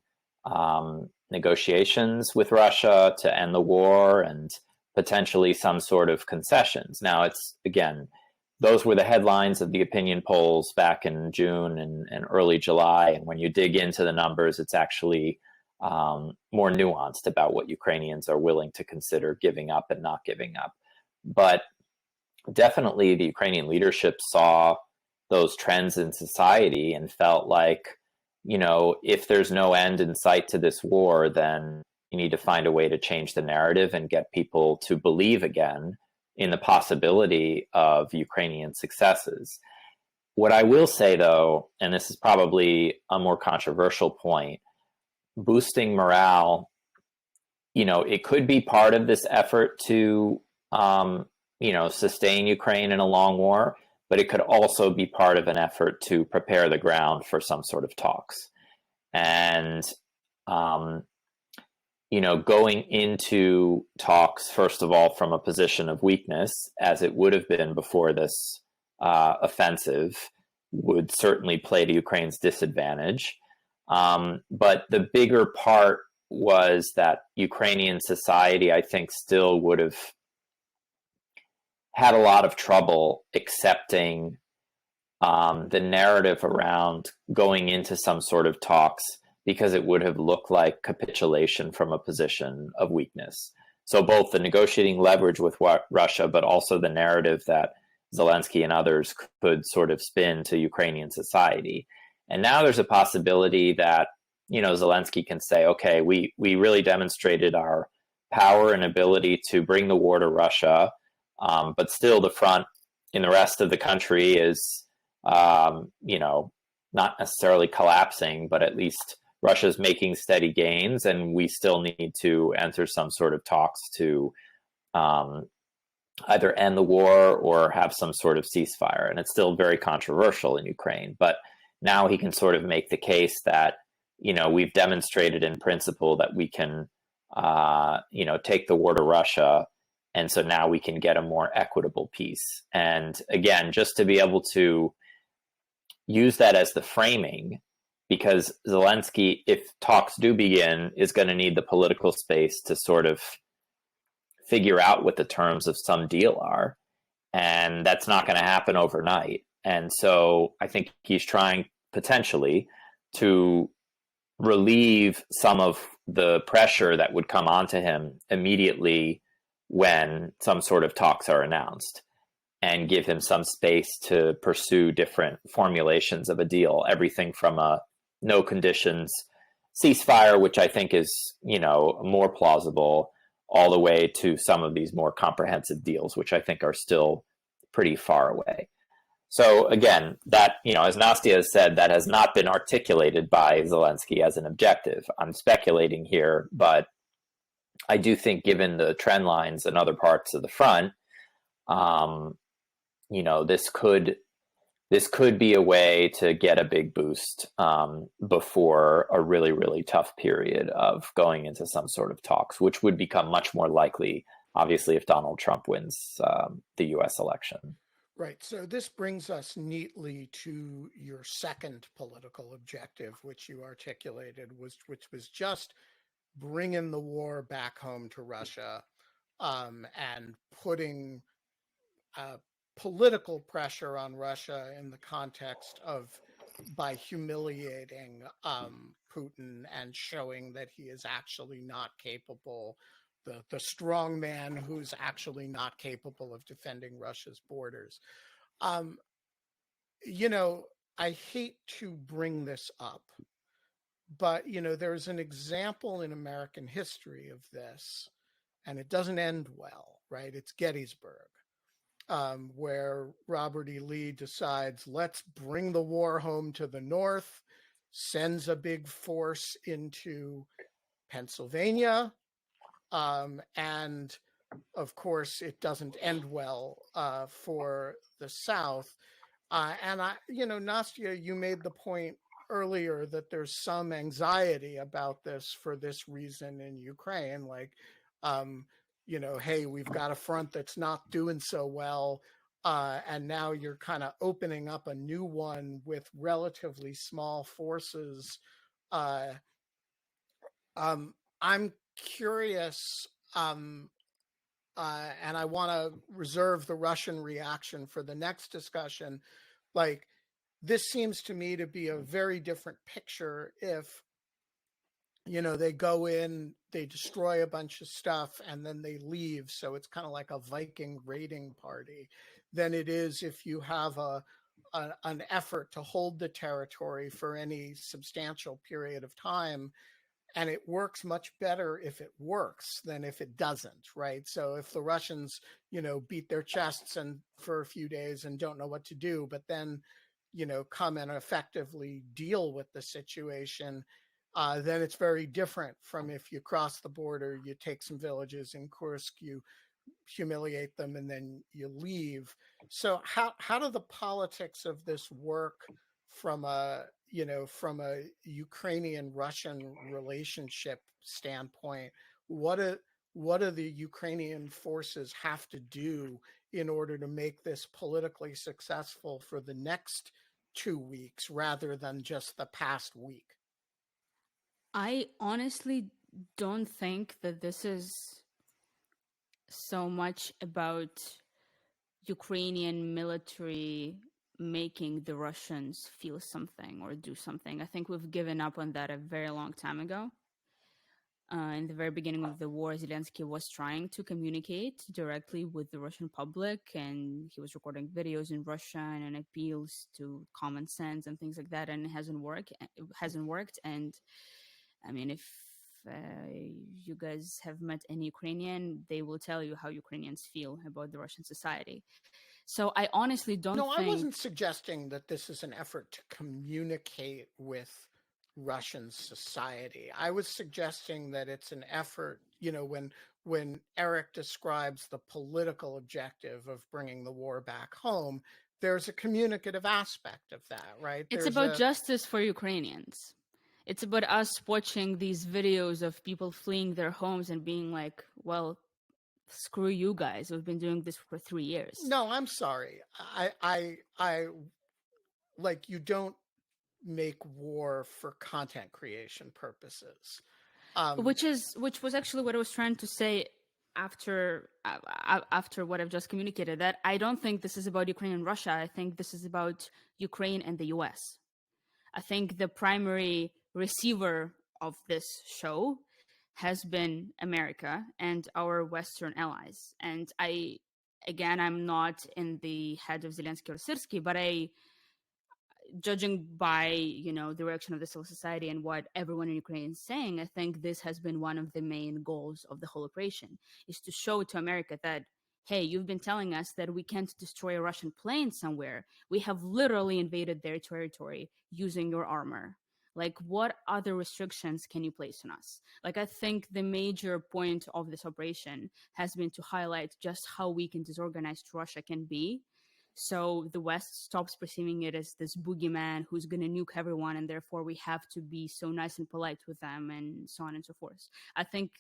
negotiations with Russia to end the war and potentially some sort of concessions. Now, it's, again, those were the headlines of the opinion polls back in June and early July. And when you dig into the numbers, it's actually more nuanced about what Ukrainians are willing to consider giving up and not giving up. But definitely the Ukrainian leadership saw those trends in society and felt like, if there's no end in sight to this war, then you need to find a way to change the narrative and get people to believe again in the possibility of Ukrainian successes. What I will say, though, and this is probably a more controversial point, boosting morale, it could be part of this effort to, sustain Ukraine in a long war, but it could also be part of an effort to prepare the ground for some sort of talks. And, going into talks, first of all, from a position of weakness, as it would have been before this offensive, would certainly play to Ukraine's disadvantage. But the bigger part was that Ukrainian society, I think, still would have had a lot of trouble accepting the narrative around going into some sort of talks, because it would have looked like capitulation from a position of weakness. So both the negotiating leverage with Russia, but also the narrative that Zelensky and others could sort of spin to Ukrainian society. And now there's a possibility that, Zelensky can say, okay, we really demonstrated our power and ability to bring the war to Russia, but still the front in the rest of the country is, not necessarily collapsing, but at least Russia's making steady gains, and we still need to enter some sort of talks to either end the war or have some sort of ceasefire. And it's still very controversial in Ukraine, but now he can sort of make the case that, we've demonstrated in principle that we can, take the war to Russia. And so now we can get a more equitable peace. And again, just to be able to use that as the framing, because Zelensky, if talks do begin, is going to need the political space to sort of figure out what the terms of some deal are. And that's not going to happen overnight. And so I think he's trying potentially to relieve some of the pressure that would come onto him immediately when some sort of talks are announced, and give him some space to pursue different formulations of a deal, everything from a no conditions ceasefire, which I think is, more plausible, all the way to some of these more comprehensive deals, which I think are still pretty far away. So again, that, as Nastia has said, that has not been articulated by Zelensky as an objective. I'm speculating here, but I do think, given the trend lines in other parts of the front, this could be a way to get a big boost before a really, really tough period of going into some sort of talks, which would become much more likely, obviously, if Donald Trump wins the U.S. election. Right. So this brings us neatly to your second political objective, which you articulated, which was just bringing the war back home to Russia, and putting political pressure on Russia in the context of, by humiliating Putin and showing that he is actually not capable, the strong man who's actually not capable of defending Russia's borders. I hate to bring this up, but, there's an example in American history of this, and it doesn't end well, right? It's Gettysburg, where Robert E. Lee decides, let's bring the war home to the North, sends a big force into Pennsylvania, and of course, it doesn't end well for the South. And Nastia, you made the point earlier that there's some anxiety about this for this reason in Ukraine, like, hey, we've got a front that's not doing so well, and now you're kind of opening up a new one with relatively small forces. I'm curious, and I want to reserve the Russian reaction for the next discussion. Like, this seems to me to be a very different picture if, they go in, they destroy a bunch of stuff, and then they leave. So it's kind of like a Viking raiding party, than it is if you have an effort to hold the territory for any substantial period of time. And it works much better if it works than if it doesn't, right? So if the Russians, beat their chests and for a few days and don't know what to do, but then, come and effectively deal with the situation, then it's very different from if you cross the border, you take some villages in Kursk, you humiliate them, and then you leave. So how do the politics of this work from a Ukrainian-Russian relationship standpoint? What do the Ukrainian forces have to do in order to make this politically successful for the next 2 weeks rather than just the past week? I honestly don't think that this is so much about Ukrainian military making the Russians feel something or do something. I think we've given up on that a very long time ago. In the very beginning of the war, Zelensky was trying to communicate directly with the Russian public, and he was recording videos in Russian and appeals to common sense and things like that, and it hasn't worked. And I mean, if you guys have met any Ukrainian, they will tell you how Ukrainians feel about the Russian society. So I honestly don't think... No, I wasn't suggesting that this is an effort to communicate with Russian society. I was suggesting that it's an effort, when Eric describes the political objective of bringing the war back home, there's a communicative aspect of that, right? It's about justice for Ukrainians. It's about us watching these videos of people fleeing their homes and being like, well, screw you guys. We've been doing this for 3 years. No, I'm sorry. I like, you don't make war for content creation purposes. Which was actually what I was trying to say after what I've just communicated, that I don't think this is about Ukraine and Russia. I think this is about Ukraine and the US. I think the primary receiver of this show has been America and our Western allies. And I'm not in the head of Zelensky or Syrskyi, but judging by, the reaction of the civil society and what everyone in Ukraine is saying, I think this has been one of the main goals of the whole operation, is to show to America that, hey, you've been telling us that we can't destroy a Russian plane somewhere. We have literally invaded their territory using your armor. Like, what other restrictions can you place on us? Like, I think the major point of this operation has been to highlight just how weak and disorganized Russia can be, so the West stops perceiving it as this boogeyman who's going to nuke everyone, and therefore we have to be so nice and polite with them, and so on and so forth. I think,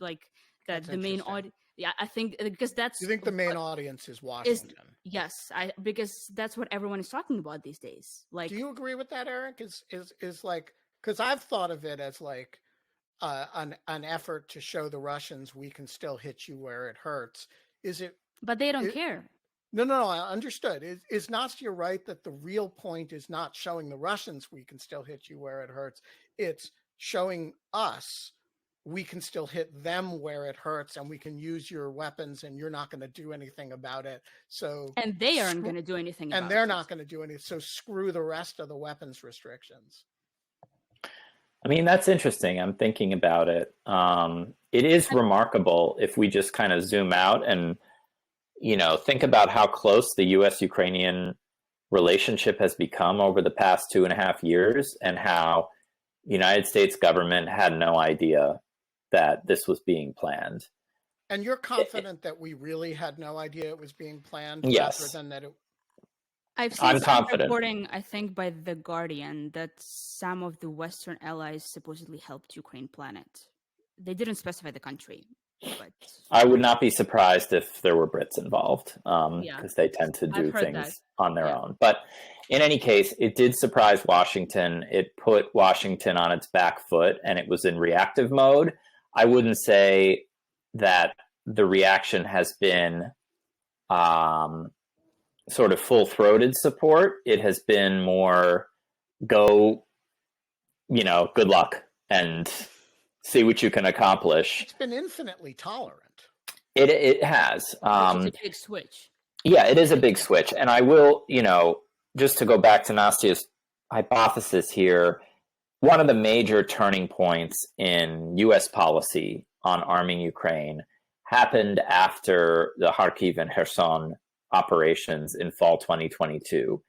like, that That's the main audience... Yeah, I think, because that's... You think the main audience is Washington? Yes, because that's what everyone is talking about these days. Like, do you agree with that, Eric? Is like, because I've thought of it as like an effort to show the Russians we can still hit you where it hurts. Is it? But they don't care. No, I understood. Is Nastya right that the real point is not showing the Russians we can still hit you where it hurts? It's showing us we can still hit them where it hurts, and we can use your weapons, and you're not going to do anything about it. So, and they aren't going to do anything about it. And they're not going to do anything. So screw the rest of the weapons restrictions. I mean, that's interesting. I'm thinking about it. It is remarkable if we just kind of zoom out and, think about how close the U.S.-Ukrainian relationship has become over the past 2.5 years, and how the United States government had no idea that this was being planned. And you're confident that we really had no idea it was being planned? Yes. Rather than that I've seen some reporting, I think, by The Guardian, that some of the Western allies supposedly helped Ukraine plan it. They didn't specify the country, but... I would not be surprised if there were Brits involved, because they tend to do things on their own. But in any case, it did surprise Washington. It put Washington on its back foot, and it was in reactive mode. I wouldn't say that the reaction has been sort of full-throated support. It has been more good luck and see what you can accomplish. It's been infinitely tolerant. It has. It's a big switch. Yeah, it is a big switch. And I will, just to go back to Nastya's hypothesis here, one of the major turning points in U.S. policy on arming Ukraine happened after the Kharkiv and Kherson operations in fall 2022,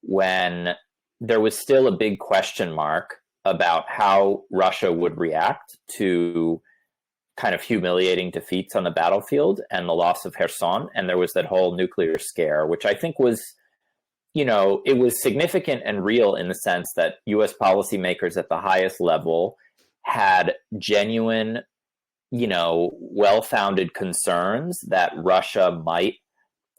when there was still a big question mark about how Russia would react to kind of humiliating defeats on the battlefield and the loss of Kherson. And there was that whole nuclear scare, which I think was, it was significant and real in the sense that U.S. policymakers at the highest level had genuine, well-founded concerns that Russia might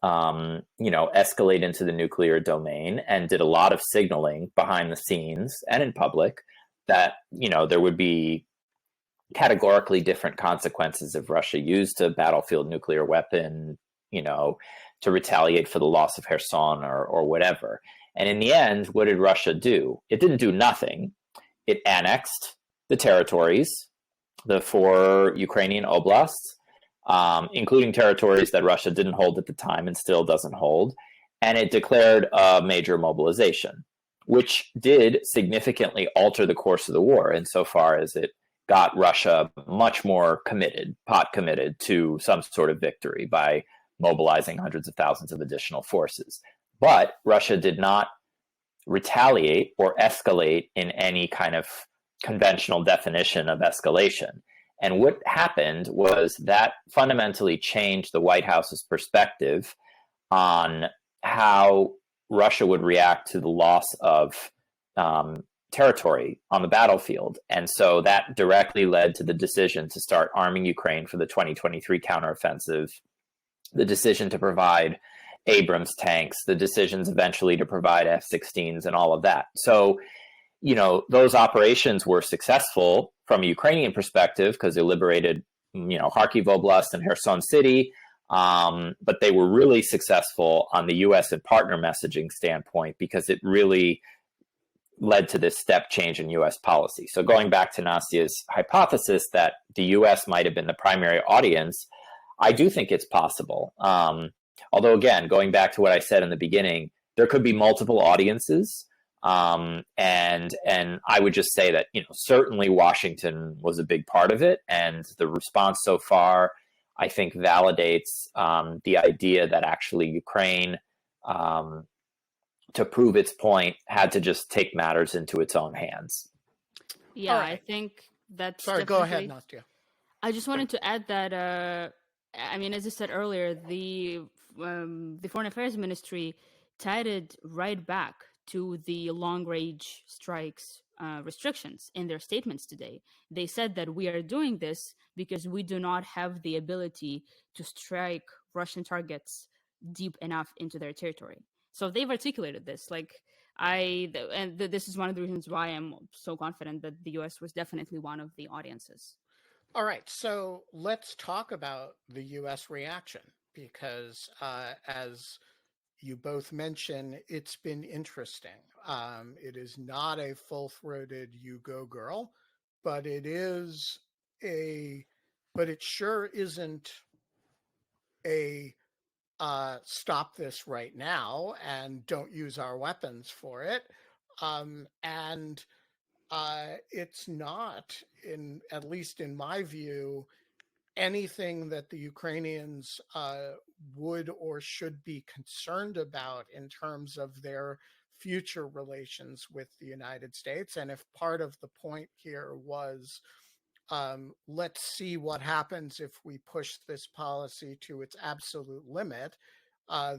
escalate into the nuclear domain, and did a lot of signaling behind the scenes and in public that, there would be, categorically different consequences if Russia used a battlefield nuclear weapon, to retaliate for the loss of Kherson or whatever. And in the end, what did Russia do? It didn't do nothing. It annexed the territories, the 4 Ukrainian oblasts, including territories that Russia didn't hold at the time and still doesn't hold. And it declared a major mobilization, which did significantly alter the course of the war insofar as it got Russia much more pot committed to some sort of victory by mobilizing hundreds of thousands of additional forces. But Russia did not retaliate or escalate in any kind of conventional definition of escalation. And what happened was that fundamentally changed the White House's perspective on how Russia would react to the loss of territory on the battlefield. And so that directly led to the decision to start arming Ukraine for the 2023 counteroffensive, the decision to provide Abrams tanks, the decisions eventually to provide F-16s and all of that. So, those operations were successful from a Ukrainian perspective because they liberated, Kharkiv Oblast and Kherson City. But they were really successful on the U.S. and partner messaging standpoint because it really led to this step change in U.S. policy. So going back to Nastia's hypothesis that the U.S. might have been the primary audience, I do think it's possible. Although, again, going back to what I said in the beginning, there could be multiple audiences. And I would just say that, certainly Washington was a big part of it. And the response so far, I think, validates the idea that actually Ukraine, to prove its point, had to just take matters into its own hands. Yeah, right. I think that's Sorry, go ahead, Nastia. I just wanted to add that, as I said earlier, the Foreign Affairs Ministry tied it right back to the long-range strikes restrictions in their statements today. They said that we are doing this because we do not have the ability to strike Russian targets deep enough into their territory. So they've articulated this. This is one of the reasons why I'm so confident that the U.S. was definitely one of the audiences. All right, so let's talk about the U.S. reaction because, as you both mentioned, it's been interesting. It is not a full-throated "you go girl," but it sure isn't a stop this right now and don't use our weapons for it. And it's not, at least in my view, anything that the Ukrainians would or should be concerned about in terms of their future relations with the United States. And if part of the point here was, let's see what happens if we push this policy to its absolute limit,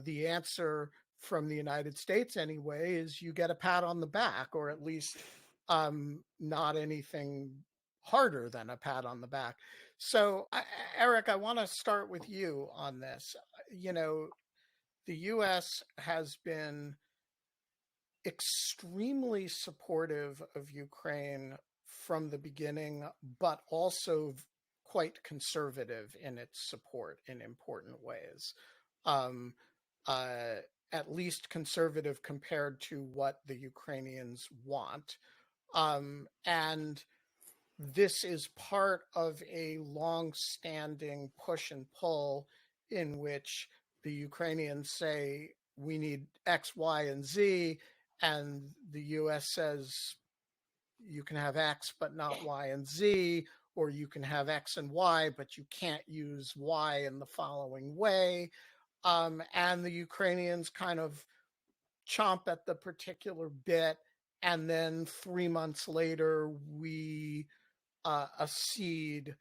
the answer from the United States anyway is you get a pat on the back, or at least not anything harder than a pat on the back. So, Eric, I want to start with you on this. The U.S. has been extremely supportive of Ukraine from the beginning, but also quite conservative in its support in important ways. At least conservative compared to what the Ukrainians want. And this is part of a long-standing push and pull in which the Ukrainians say, we need X, Y, and Z, and the U.S. says, you can have X, but not Y and Z, or you can have X and Y, but you can't use Y in the following way. And the Ukrainians kind of chomp at the particular bit, and then 3 months later, we accede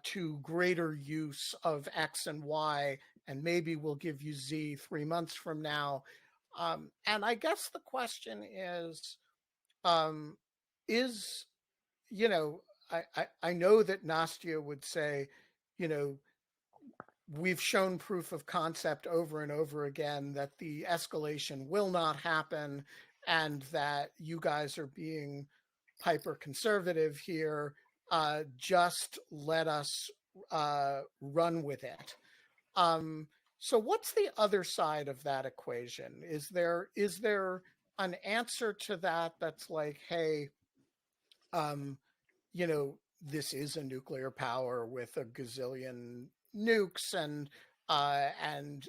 to greater use of X and Y, and maybe we'll give you Z 3 months from now. And I guess the question is, I know that Nastia would say, we've shown proof of concept over and over again that the escalation will not happen and that you guys are being hyper conservative here. just let us run with it. So what's the other side of that equation? Is there an answer to that that's like, hey, this is a nuclear power with a gazillion nukes, and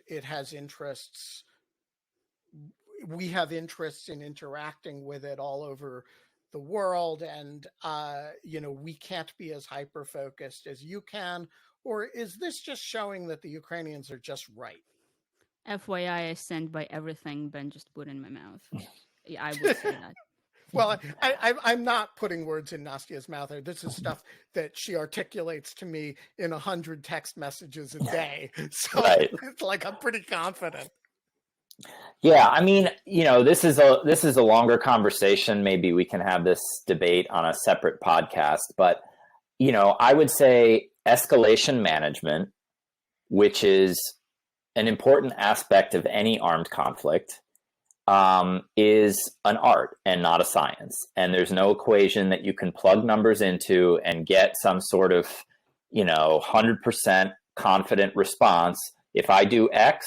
it has interests. We have interests in interacting with it all over the world, and we can't be as hyper focused as you can? Or is this just showing that the Ukrainians are just right? FYI, I stand by everything Ben just put in my mouth. Yeah, I would say that. Well, I'm not putting words in Nastia's mouth. This is stuff that she articulates to me in 100 text messages a day. So Right. It's like I'm pretty confident. Yeah, I mean, this is a longer conversation. Maybe we can have this debate on a separate podcast. But I would say escalation management, which is an important aspect of any armed conflict, is an art and not a science. And there's no equation that you can plug numbers into and get some sort of 100% confident response. If I do X,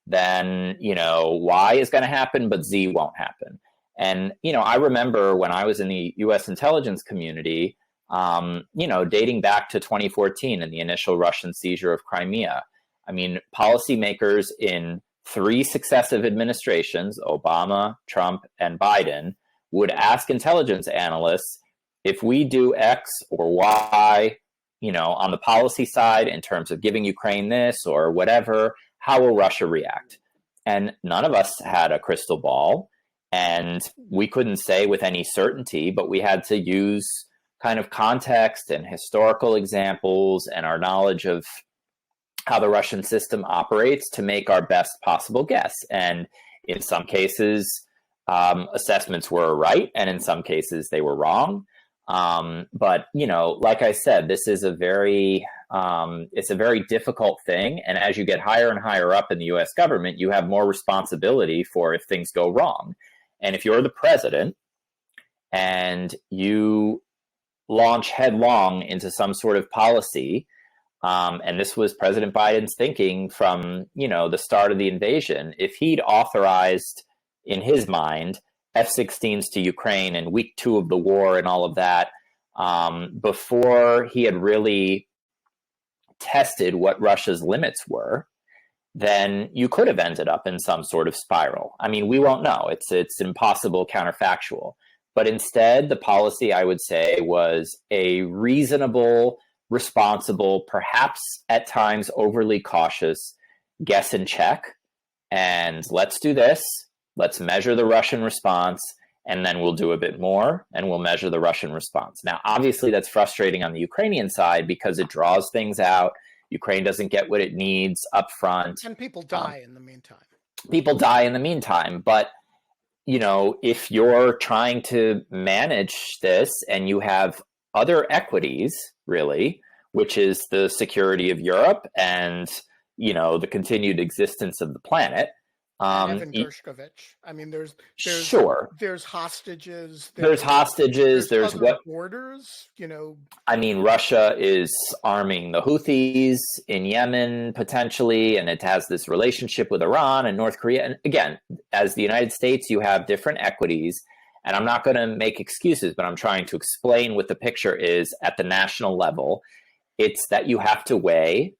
then Y is going to happen, but Z won't happen. And I remember when I was in the U.S. intelligence community, dating back to 2014 and the initial Russian seizure of Crimea. I mean, policymakers in 3 successive administrations, Obama, Trump, and Biden, would ask intelligence analysts, if we do X or Y, on the policy side in terms of giving Ukraine this or whatever, how will Russia react? And none of us had a crystal ball, and we couldn't say with any certainty, but we had to use kind of context and historical examples and our knowledge of how the Russian system operates to make our best possible guess. And in some cases, assessments were right, and in some cases they were wrong. But like I said, this is it's a very difficult thing. And as you get higher and higher up in the US government, you have more responsibility for if things go wrong. And if you're the president and you launch headlong into some sort of policy, and this was President Biden's thinking from, the start of the invasion, if he'd authorized in his mind F-16s to Ukraine in week 2 of the war and all of that, before he had really tested what Russia's limits were, then you could have ended up in some sort of spiral. I mean, we won't know. It's impossible counterfactual. But instead, the policy, I would say, was a reasonable, responsible, perhaps at times overly cautious guess and check. And let's do this. Let's measure the Russian response, and then we'll do a bit more, and we'll measure the Russian response. Now, obviously, that's frustrating on the Ukrainian side because it draws things out. Ukraine doesn't get what it needs up front. And people die in the meantime. People die in the meantime. But, if you're trying to manage this and you have other equities, really, which is the security of Europe and, the continued existence of the planet, Evan Gershkovich. I mean, there's sure. There's hostages. There's hostages. There's what borders. I mean, Russia is arming the Houthis in Yemen potentially, and it has this relationship with Iran and North Korea. And again, as the United States, you have different equities. And I'm not going to make excuses, but I'm trying to explain what the picture is at the national level. It's that you have to weigh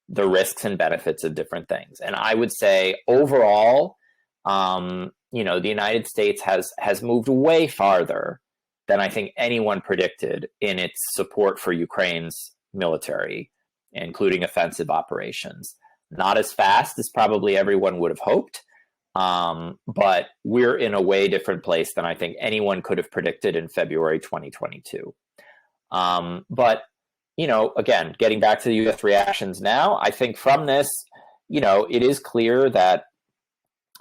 the risks and benefits of different things. And I would say overall, the United States has moved way farther than I think anyone predicted in its support for Ukraine's military, including offensive operations. Not as fast as probably everyone would have hoped, but we're in a way different place than I think anyone could have predicted in February 2022. But again, getting back to the U.S. reactions now, I think from this, it is clear that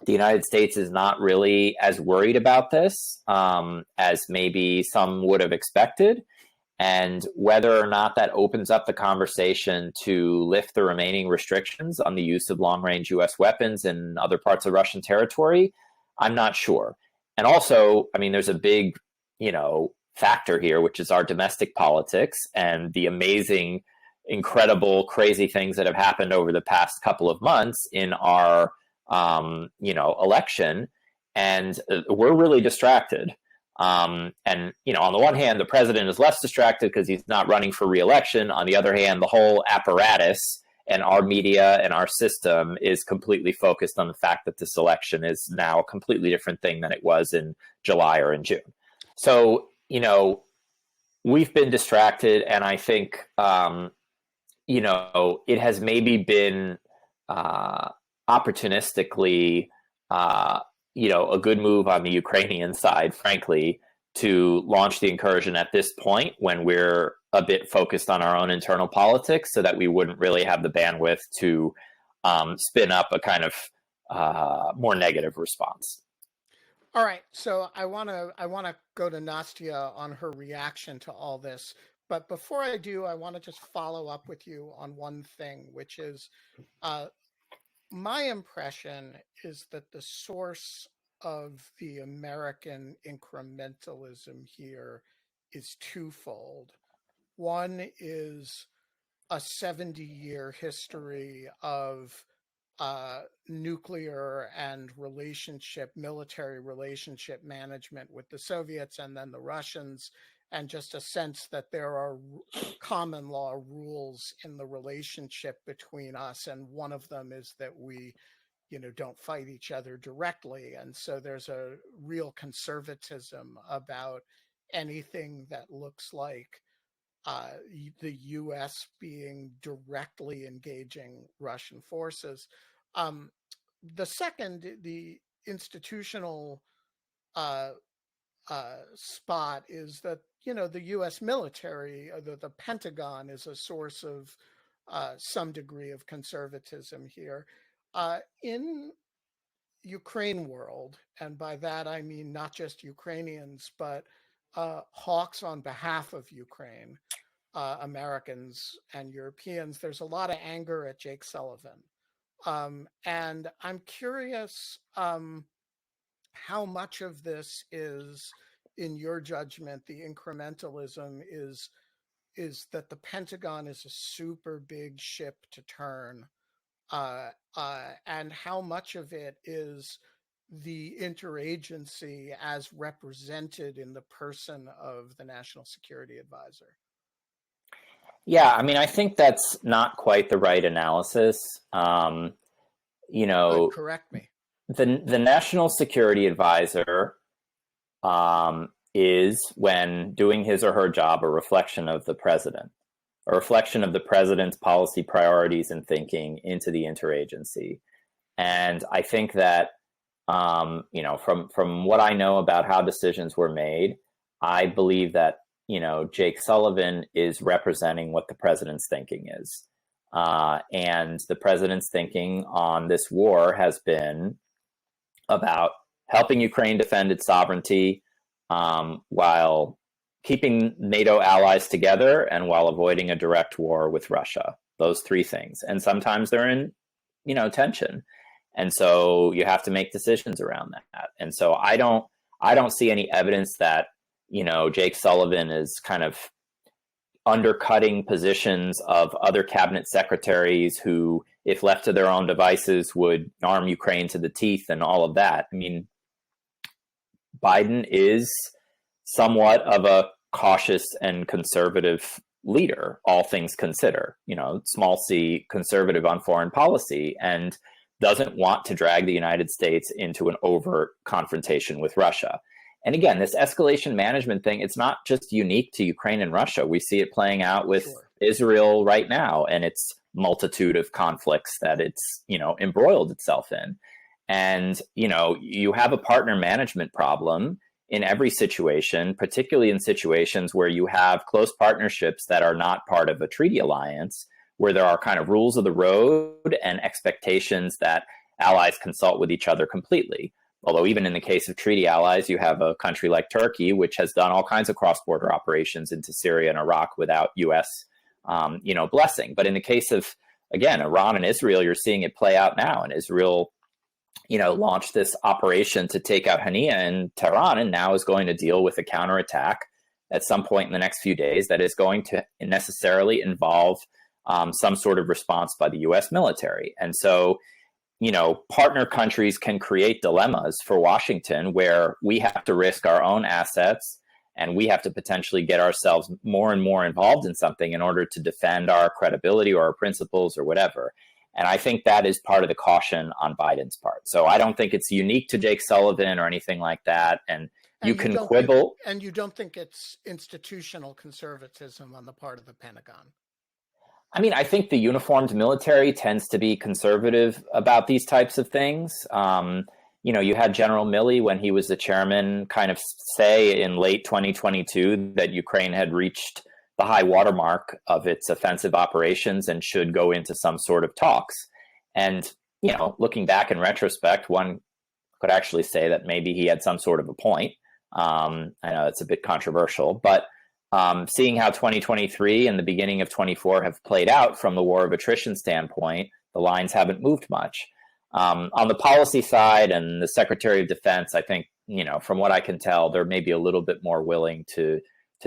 the United States is not really as worried about this as maybe some would have expected. And whether or not that opens up the conversation to lift the remaining restrictions on the use of long-range U.S. weapons in other parts of Russian territory, I'm not sure. And also, I mean, there's a big, factor here, which is our domestic politics and the amazing, incredible, crazy things that have happened over the past couple of months in our, election. And we're really distracted. And, on the one hand, the president is less distracted because he's not running for re-election. On the other hand, the whole apparatus and our media and our system is completely focused on the fact that this election is now a completely different thing than it was in July or in June. So, we've been distracted, and I think, it has maybe been opportunistically, a good move on the Ukrainian side, frankly, to launch the incursion at this point when we're a bit focused on our own internal politics, so that we wouldn't really have the bandwidth to spin up a kind of more negative response. All right, so I want to go to Nastia on her reaction to all this, but before I do, I want to just follow up with you on one thing, which is my impression is that the source of the American incrementalism here is twofold. One is a 70-year history of nuclear and military relationship management with the Soviets and then the Russians, and just a sense that there are common law rules in the relationship between us, and one of them is that we don't fight each other directly, and so there's a real conservatism about anything that looks like the U.S. being directly engaging Russian forces. The second, the institutional spot, is that the U.S. military, the Pentagon, is a source of some degree of conservatism here. In Ukraine world, and by that I mean not just Ukrainians, but hawks on behalf of Ukraine, Americans and Europeans, there's a lot of anger at Jake Sullivan. And I'm curious how much of this is, in your judgment, the incrementalism is that the Pentagon is a super big ship to turn, and how much of it is the interagency as represented in the person of the National Security Advisor? Yeah, I mean, I think that's not quite the right analysis. Correct me. The National Security Advisor is, when doing his or her job, a reflection of the president, a reflection of the president's policy priorities and thinking into the interagency. And I think that, from what I know about how decisions were made, I believe that, Jake Sullivan is representing what the president's thinking is. And the president's thinking on this war has been about helping Ukraine defend its sovereignty, while keeping NATO allies together and while avoiding a direct war with Russia. Those three things. And sometimes they're in, tension. And so you have to make decisions around that. And so I don't see any evidence that, Jake Sullivan is kind of undercutting positions of other cabinet secretaries who, if left to their own devices, would arm Ukraine to the teeth and all of that. I mean, Biden is somewhat of a cautious and conservative leader, all things consider, small c, conservative on foreign policy, and doesn't want to drag the United States into an overt confrontation with Russia. And again, this escalation management thing, it's not just unique to Ukraine and Russia. We see it playing out with Israel right now, and its multitude of conflicts that it's, embroiled itself in. And, you have a partner management problem in every situation, particularly in situations where you have close partnerships that are not part of a treaty alliance, where there are kind of rules of the road and expectations that allies consult with each other completely. Although even in the case of treaty allies, you have a country like Turkey, which has done all kinds of cross-border operations into Syria and Iraq without U.S. Blessing. But in the case of, again, Iran and Israel, you're seeing it play out now. And Israel, launched this operation to take out Hania in Tehran, and now is going to deal with a counterattack at some point in the next few days that is going to necessarily involve some sort of response by the US military. And so, partner countries can create dilemmas for Washington where we have to risk our own assets and we have to potentially get ourselves more and more involved in something in order to defend our credibility or our principles or whatever. And I think that is part of the caution on Biden's part. So I don't think it's unique to Jake Sullivan or anything like that. And you can quibble. And you don't think it's institutional conservatism on the part of the Pentagon? I mean, I think the uniformed military tends to be conservative about these types of things. You had General Milley, when he was the chairman, kind of say in late 2022 that Ukraine had reached the high watermark of its offensive operations and should go into some sort of talks. And, looking back in retrospect, one could actually say that maybe he had some sort of a point. I know it's a bit controversial, but seeing how 2023 and the beginning of 24 have played out from the war of attrition standpoint, the lines haven't moved much. On the policy side and the Secretary of Defense, I think, from what I can tell, they're maybe a little bit more willing to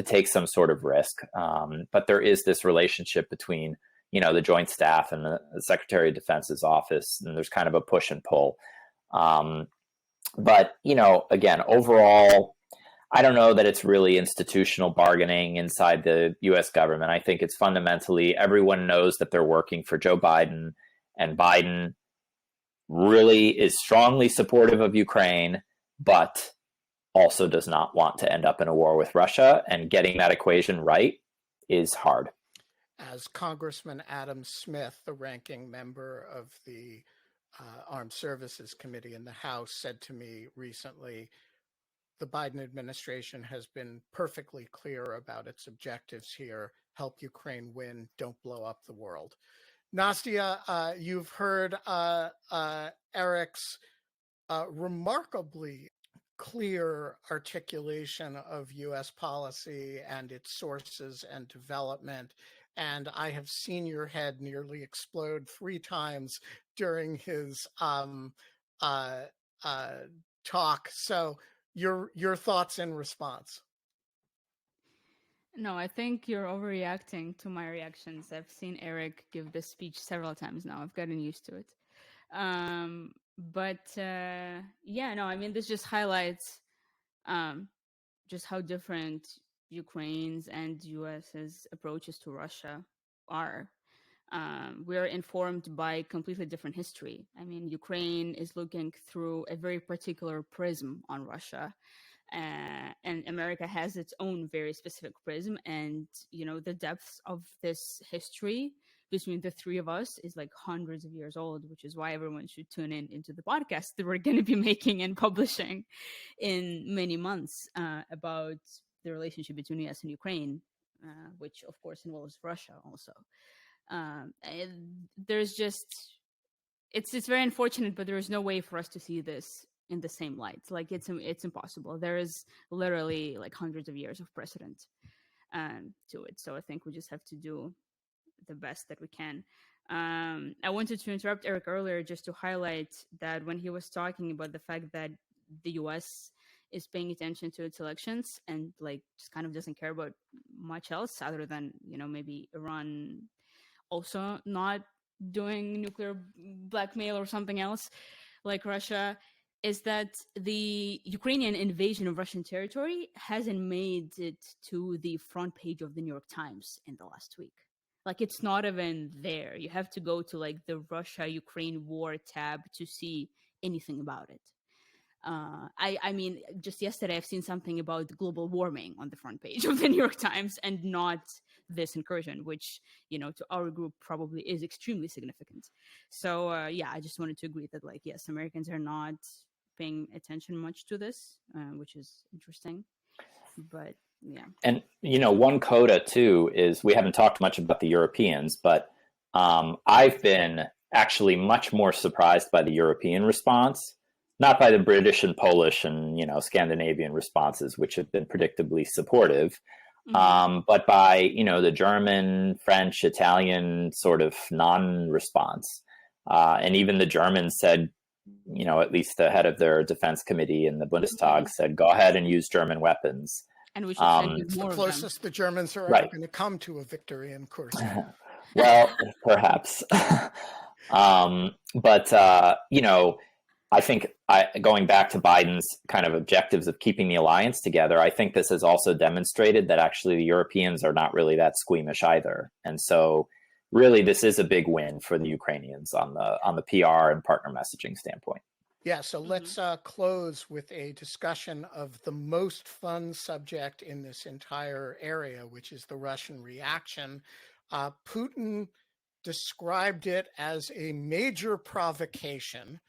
take some sort of risk. But there is this relationship between, the Joint Staff and the Secretary of Defense's office, and there's kind of a push and pull. But, again, overall, I don't know that it's really institutional bargaining inside the U.S. government. I think it's fundamentally everyone knows that they're working for Joe Biden, and Biden really is strongly supportive of Ukraine, but also does not want to end up in a war with Russia. And getting that equation right is hard. As Congressman Adam Smith, the ranking member of the Armed Services Committee in the House, said to me recently, the Biden administration has been perfectly clear about its objectives here: help Ukraine win, don't blow up the world. Nastia, you've heard Eric's remarkably clear articulation of U.S. policy and its sources and development, and I have seen your head nearly explode 3 times during his talk. So your thoughts in response? No, I think you're overreacting to my reactions. I've seen Eric give this speech several times now. I've gotten used to it. This just highlights just how different Ukraine's and US's approaches to Russia are. We are informed by completely different history. I mean, Ukraine is looking through a very particular prism on Russia, and America has its own very specific prism. And, the depths of this history between the 3 of us is like hundreds of years old, which is why everyone should tune into the podcast that we're going to be making and publishing in many months about the relationship between US and Ukraine, which of course involves Russia also. There's just, it's very unfortunate, but there is no way for us to see this in the same light. Like it's impossible. There is literally like hundreds of years of precedent to it. So I think we just have to do the best that we can. I wanted to interrupt Eric earlier just to highlight that when he was talking about the fact that the US is paying attention to its elections and like just kind of doesn't care about much else other than, maybe Iran also not doing nuclear blackmail or something else like Russia, is that the Ukrainian invasion of Russian territory hasn't made it to the front page of the New York Times in the last week. Like it's not even there. You have to go to like the Russia-Ukraine war tab to see anything about it. I mean, just yesterday I've seen something about global warming on the front page of the New York Times and not this incursion, which, to our group probably is extremely significant. So, I just wanted to agree that like, yes, Americans are not paying attention much to this, which is interesting, but yeah. And, one coda too is we haven't talked much about the Europeans, but I've been actually much more surprised by the European response. Not by the British and Polish and, Scandinavian responses, which have been predictably supportive, but by, the German, French, Italian sort of non-response. And even the Germans said, at least the head of their defense committee in the Bundestag said, go ahead and use German weapons. And we should send you It's the more of them. closest the Germans are ever Right. going to come to a victory in Kursk. Well, perhaps. But I think going back to Biden's kind of objectives of keeping the alliance together, I think this has also demonstrated that actually the Europeans are not really that squeamish either. And so really this is a big win for the Ukrainians on the PR and partner messaging standpoint. Yeah, so let's close with a discussion of the most fun subject in this entire area, which is the Russian reaction. Putin described it as a major provocation,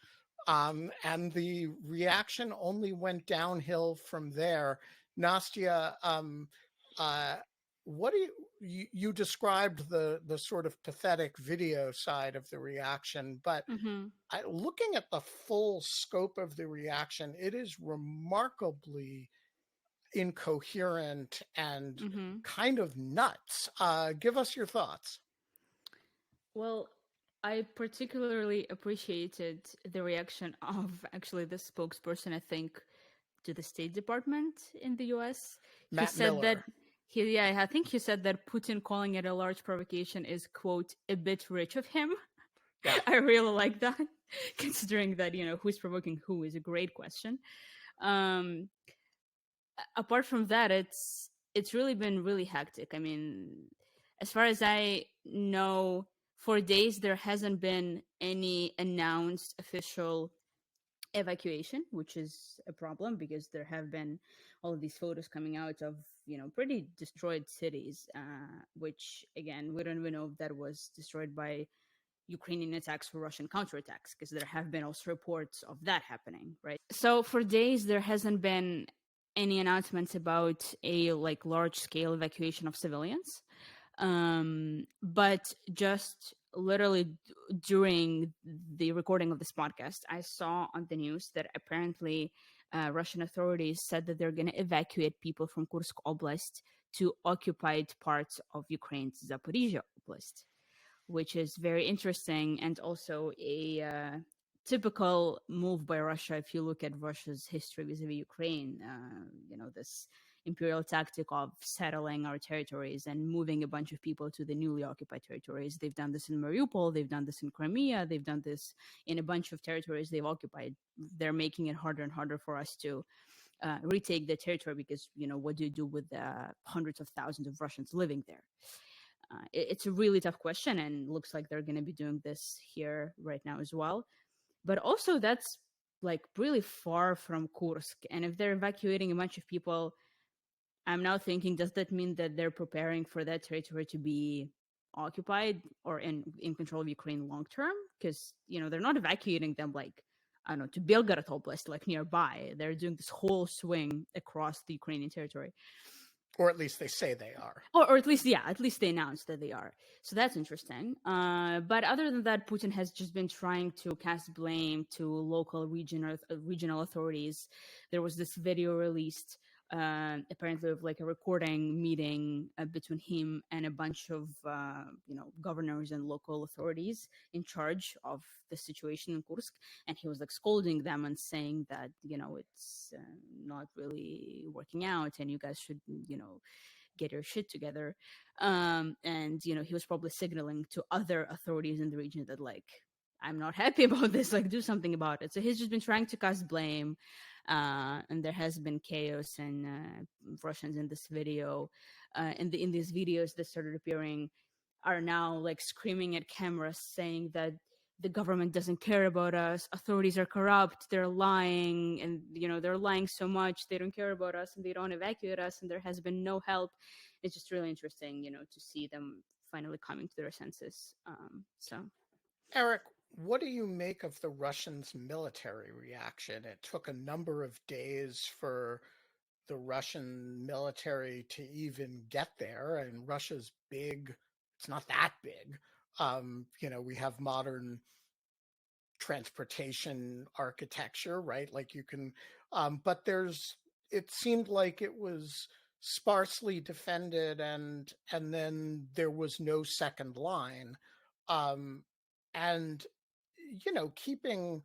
and the reaction only went downhill from there. Nastya, what do you described the sort of pathetic video side of the reaction, but looking at the full scope of the reaction, it is remarkably incoherent and kind of nuts. Give us your thoughts. Well, I particularly appreciated the reaction of actually the spokesperson, I think, to the State Department in the US. Matt He said Miller. that I think he said that Putin calling it a large provocation is, quote, a bit rich of him. Yeah. I really like that, considering that, who's provoking who is a great question. Apart from that, it's really been really hectic. I mean, as far as I know, for days there hasn't been any announced official evacuation, which is a problem because there have been all of these photos coming out of pretty destroyed cities, which again we don't even know if that was destroyed by Ukrainian attacks or Russian counterattacks, because there have been also reports of that happening, right? So for days there hasn't been any announcements about a large scale evacuation of civilians, but just literally during the recording of this podcast, I saw on the news that apparently Russian authorities said that they're going to evacuate people from Kursk Oblast to occupied parts of Ukraine's Zaporizhia Oblast, which is very interesting and also a typical move by Russia. If you look at Russia's history vis-a-vis Ukraine, this imperial tactic of settling our territories and moving a bunch of people to the newly occupied territories. They've done this in Mariupol, they've done this in Crimea, they've done this in a bunch of territories they've occupied. They're making it harder and harder for us to retake the territory because, what do you do with the hundreds of thousands of Russians living there? It's a really tough question, and looks like they're going to be doing this here right now as well. But also that's really far from Kursk. And if they're evacuating a bunch of people, I'm now thinking, does that mean that they're preparing for that territory to be occupied or in control of Ukraine long term? Because, they're not evacuating them to Belgorod Oblast, nearby. They're doing this whole swing across the Ukrainian territory. Or at least they say they are. Or at least they announced that they are. So that's interesting. But other than that, Putin has just been trying to cast blame to local regional authorities. There was this video released apparently of a recording meeting between him and a bunch of governors and local authorities in charge of the situation in Kursk, and he was scolding them and saying that it's not really working out and you guys should get your shit together, and he was probably signaling to other authorities in the region that I'm not happy about this, do something about it. So he's just been trying to cast blame, and there has been chaos and Russians in this video, in these videos that started appearing are now screaming at cameras saying that the government doesn't care about us, authorities are corrupt, they're lying, and they're lying so much they don't care about us and they don't evacuate us and there has been no help. It's just really interesting to see them finally coming to their senses. Eric, what do you make of the Russians' military reaction? It took a number of days for the Russian military to even get there, and Russia's big. It's not that big. We have modern transportation architecture, right? You can, but it seemed like it was sparsely defended, and then there was no second line. And keeping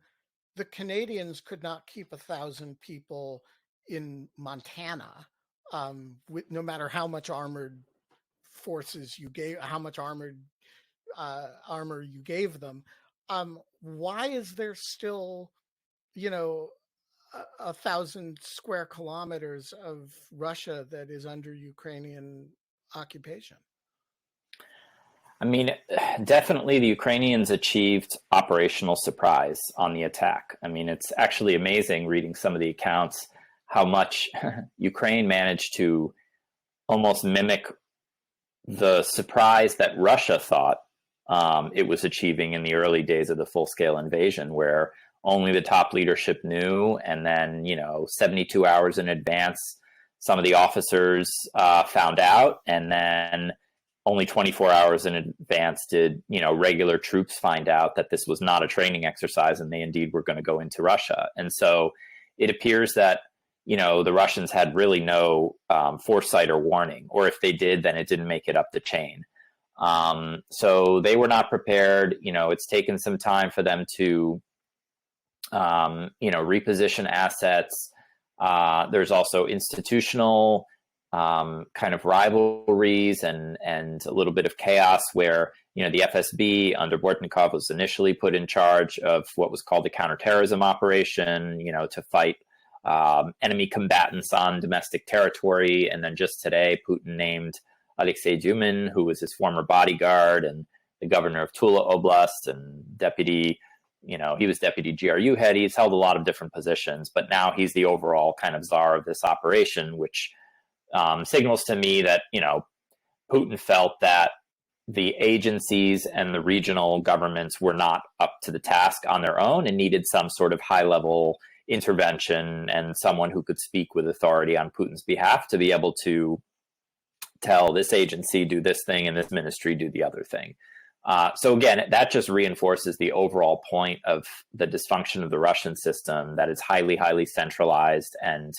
the Canadians could not keep 1,000 people in Montana. no matter how much armored forces you gave, how much armor you gave them. Why is there still, 1,000 square kilometers of Russia that is under Ukrainian occupation? I mean, definitely the Ukrainians achieved operational surprise on the attack. I mean, it's actually amazing reading some of the accounts how much Ukraine managed to almost mimic the surprise that Russia thought it was achieving in the early days of the full-scale invasion, where only the top leadership knew, and then 72 hours in advance, some of the officers found out, and then only 24 hours in advance did regular troops find out that this was not a training exercise and they indeed were going to go into Russia. And so it appears that the Russians had really no foresight or warning, or if they did, then it didn't make it up the chain. So they were not prepared. It's taken some time for them to reposition assets. There's also institutional kind of rivalries and a little bit of chaos where, the FSB under Bortnikov was initially put in charge of what was called the counterterrorism operation, to fight enemy combatants on domestic territory. And then just today, Putin named Alexei Dumin, who was his former bodyguard and the governor of Tula Oblast and deputy, he was deputy GRU head. He's held a lot of different positions, but now he's the overall kind of czar of this operation, which signals to me that, Putin felt that the agencies and the regional governments were not up to the task on their own and needed some sort of high-level intervention and someone who could speak with authority on Putin's behalf to be able to tell this agency, do this thing, and this ministry, do the other thing. So again, that just reinforces the overall point of the dysfunction of the Russian system, that is highly, highly centralized. And,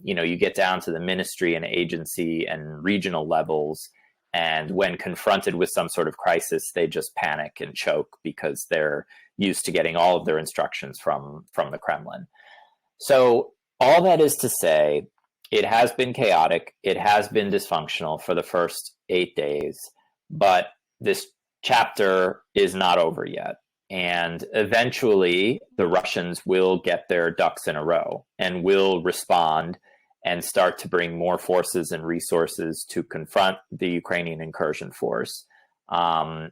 you get down to the ministry and agency and regional levels, and when confronted with some sort of crisis, they just panic and choke because they're used to getting all of their instructions from the Kremlin. So all that is to say, it has been chaotic. It has been dysfunctional for the first 8 days, but this chapter is not over yet. And eventually the Russians will get their ducks in a row and will respond and start to bring more forces and resources to confront the Ukrainian incursion force. And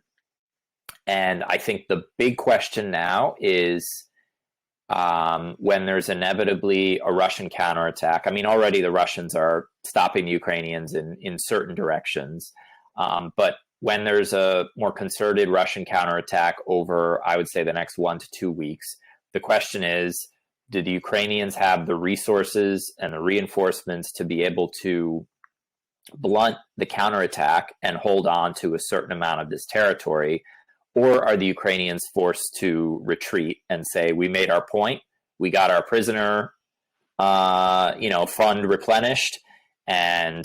I think the big question now is when there's inevitably a Russian counterattack. I mean, already the Russians are stopping the Ukrainians in certain directions. But when there's a more concerted Russian counterattack over, I would say, the next 1 to 2 weeks, the question is, do the Ukrainians have the resources and the reinforcements to be able to blunt the counterattack and hold on to a certain amount of this territory? Or are the Ukrainians forced to retreat and say, we made our point, we got our prisoner, fund replenished, and,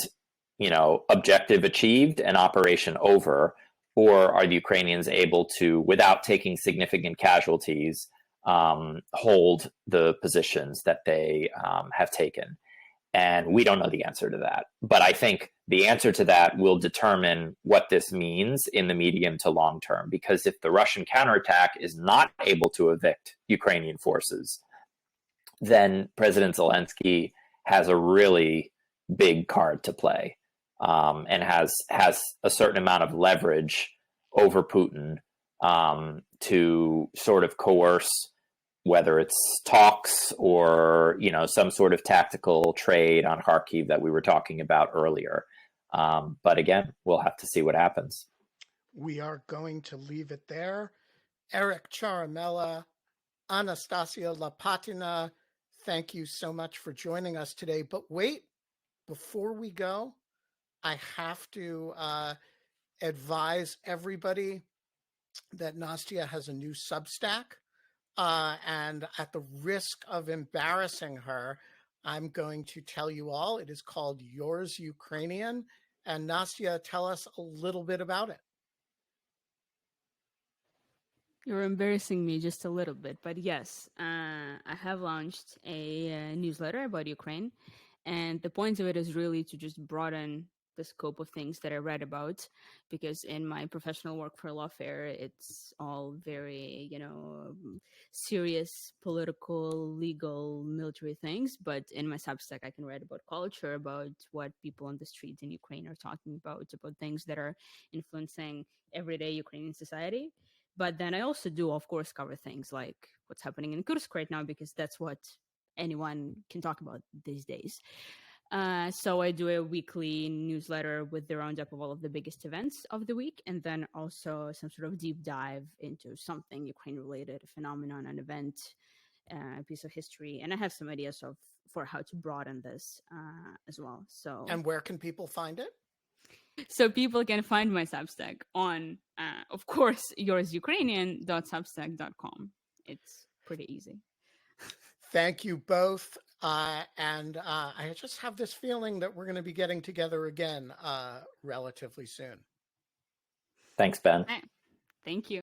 objective achieved and operation over? Or are the Ukrainians able to, without taking significant casualties, hold the positions that they have taken? And we don't know the answer to that. But I think the answer to that will determine what this means in the medium to long term. Because if the Russian counterattack is not able to evict Ukrainian forces, then President Zelensky has a really big card to play, and has a certain amount of leverage over Putin to sort of coerce, whether it's talks or, some sort of tactical trade on Kharkiv that we were talking about earlier. But again, we'll have to see what happens. We are going to leave it there. Eric Ciaramella, Anastasiia Lapatina, thank you so much for joining us today. But wait, before we go, I have to advise everybody that Nastia has a new Substack. And at the risk of embarrassing her, I'm going to tell you all, it is called Yours Ukrainian. And Nastia, tell us a little bit about it. You're embarrassing me just a little bit, but yes, I have launched a newsletter about Ukraine, And the point of it is really to just broaden the scope of things that I read about, because in my professional work for Lawfare, it's all very, serious political, legal, military things. But in my Substack, I can write about culture, about what people on the streets in Ukraine are talking about things that are influencing everyday Ukrainian society. But then I also do, of course, cover things like what's happening in Kursk right now, because that's what anyone can talk about these days. So I do a weekly newsletter with the roundup of all of the biggest events of the week, and then also some sort of deep dive into something Ukraine-related, a phenomenon, an event, a piece of history. And I have some ideas for how to broaden this as well. So, And where can people find it? So people can find my Substack on, of course, yoursukrainian.substack.com. It's pretty easy. Thank you both. And I just have this feeling that we're going to be getting together again relatively soon. Thanks, Ben. Thank you.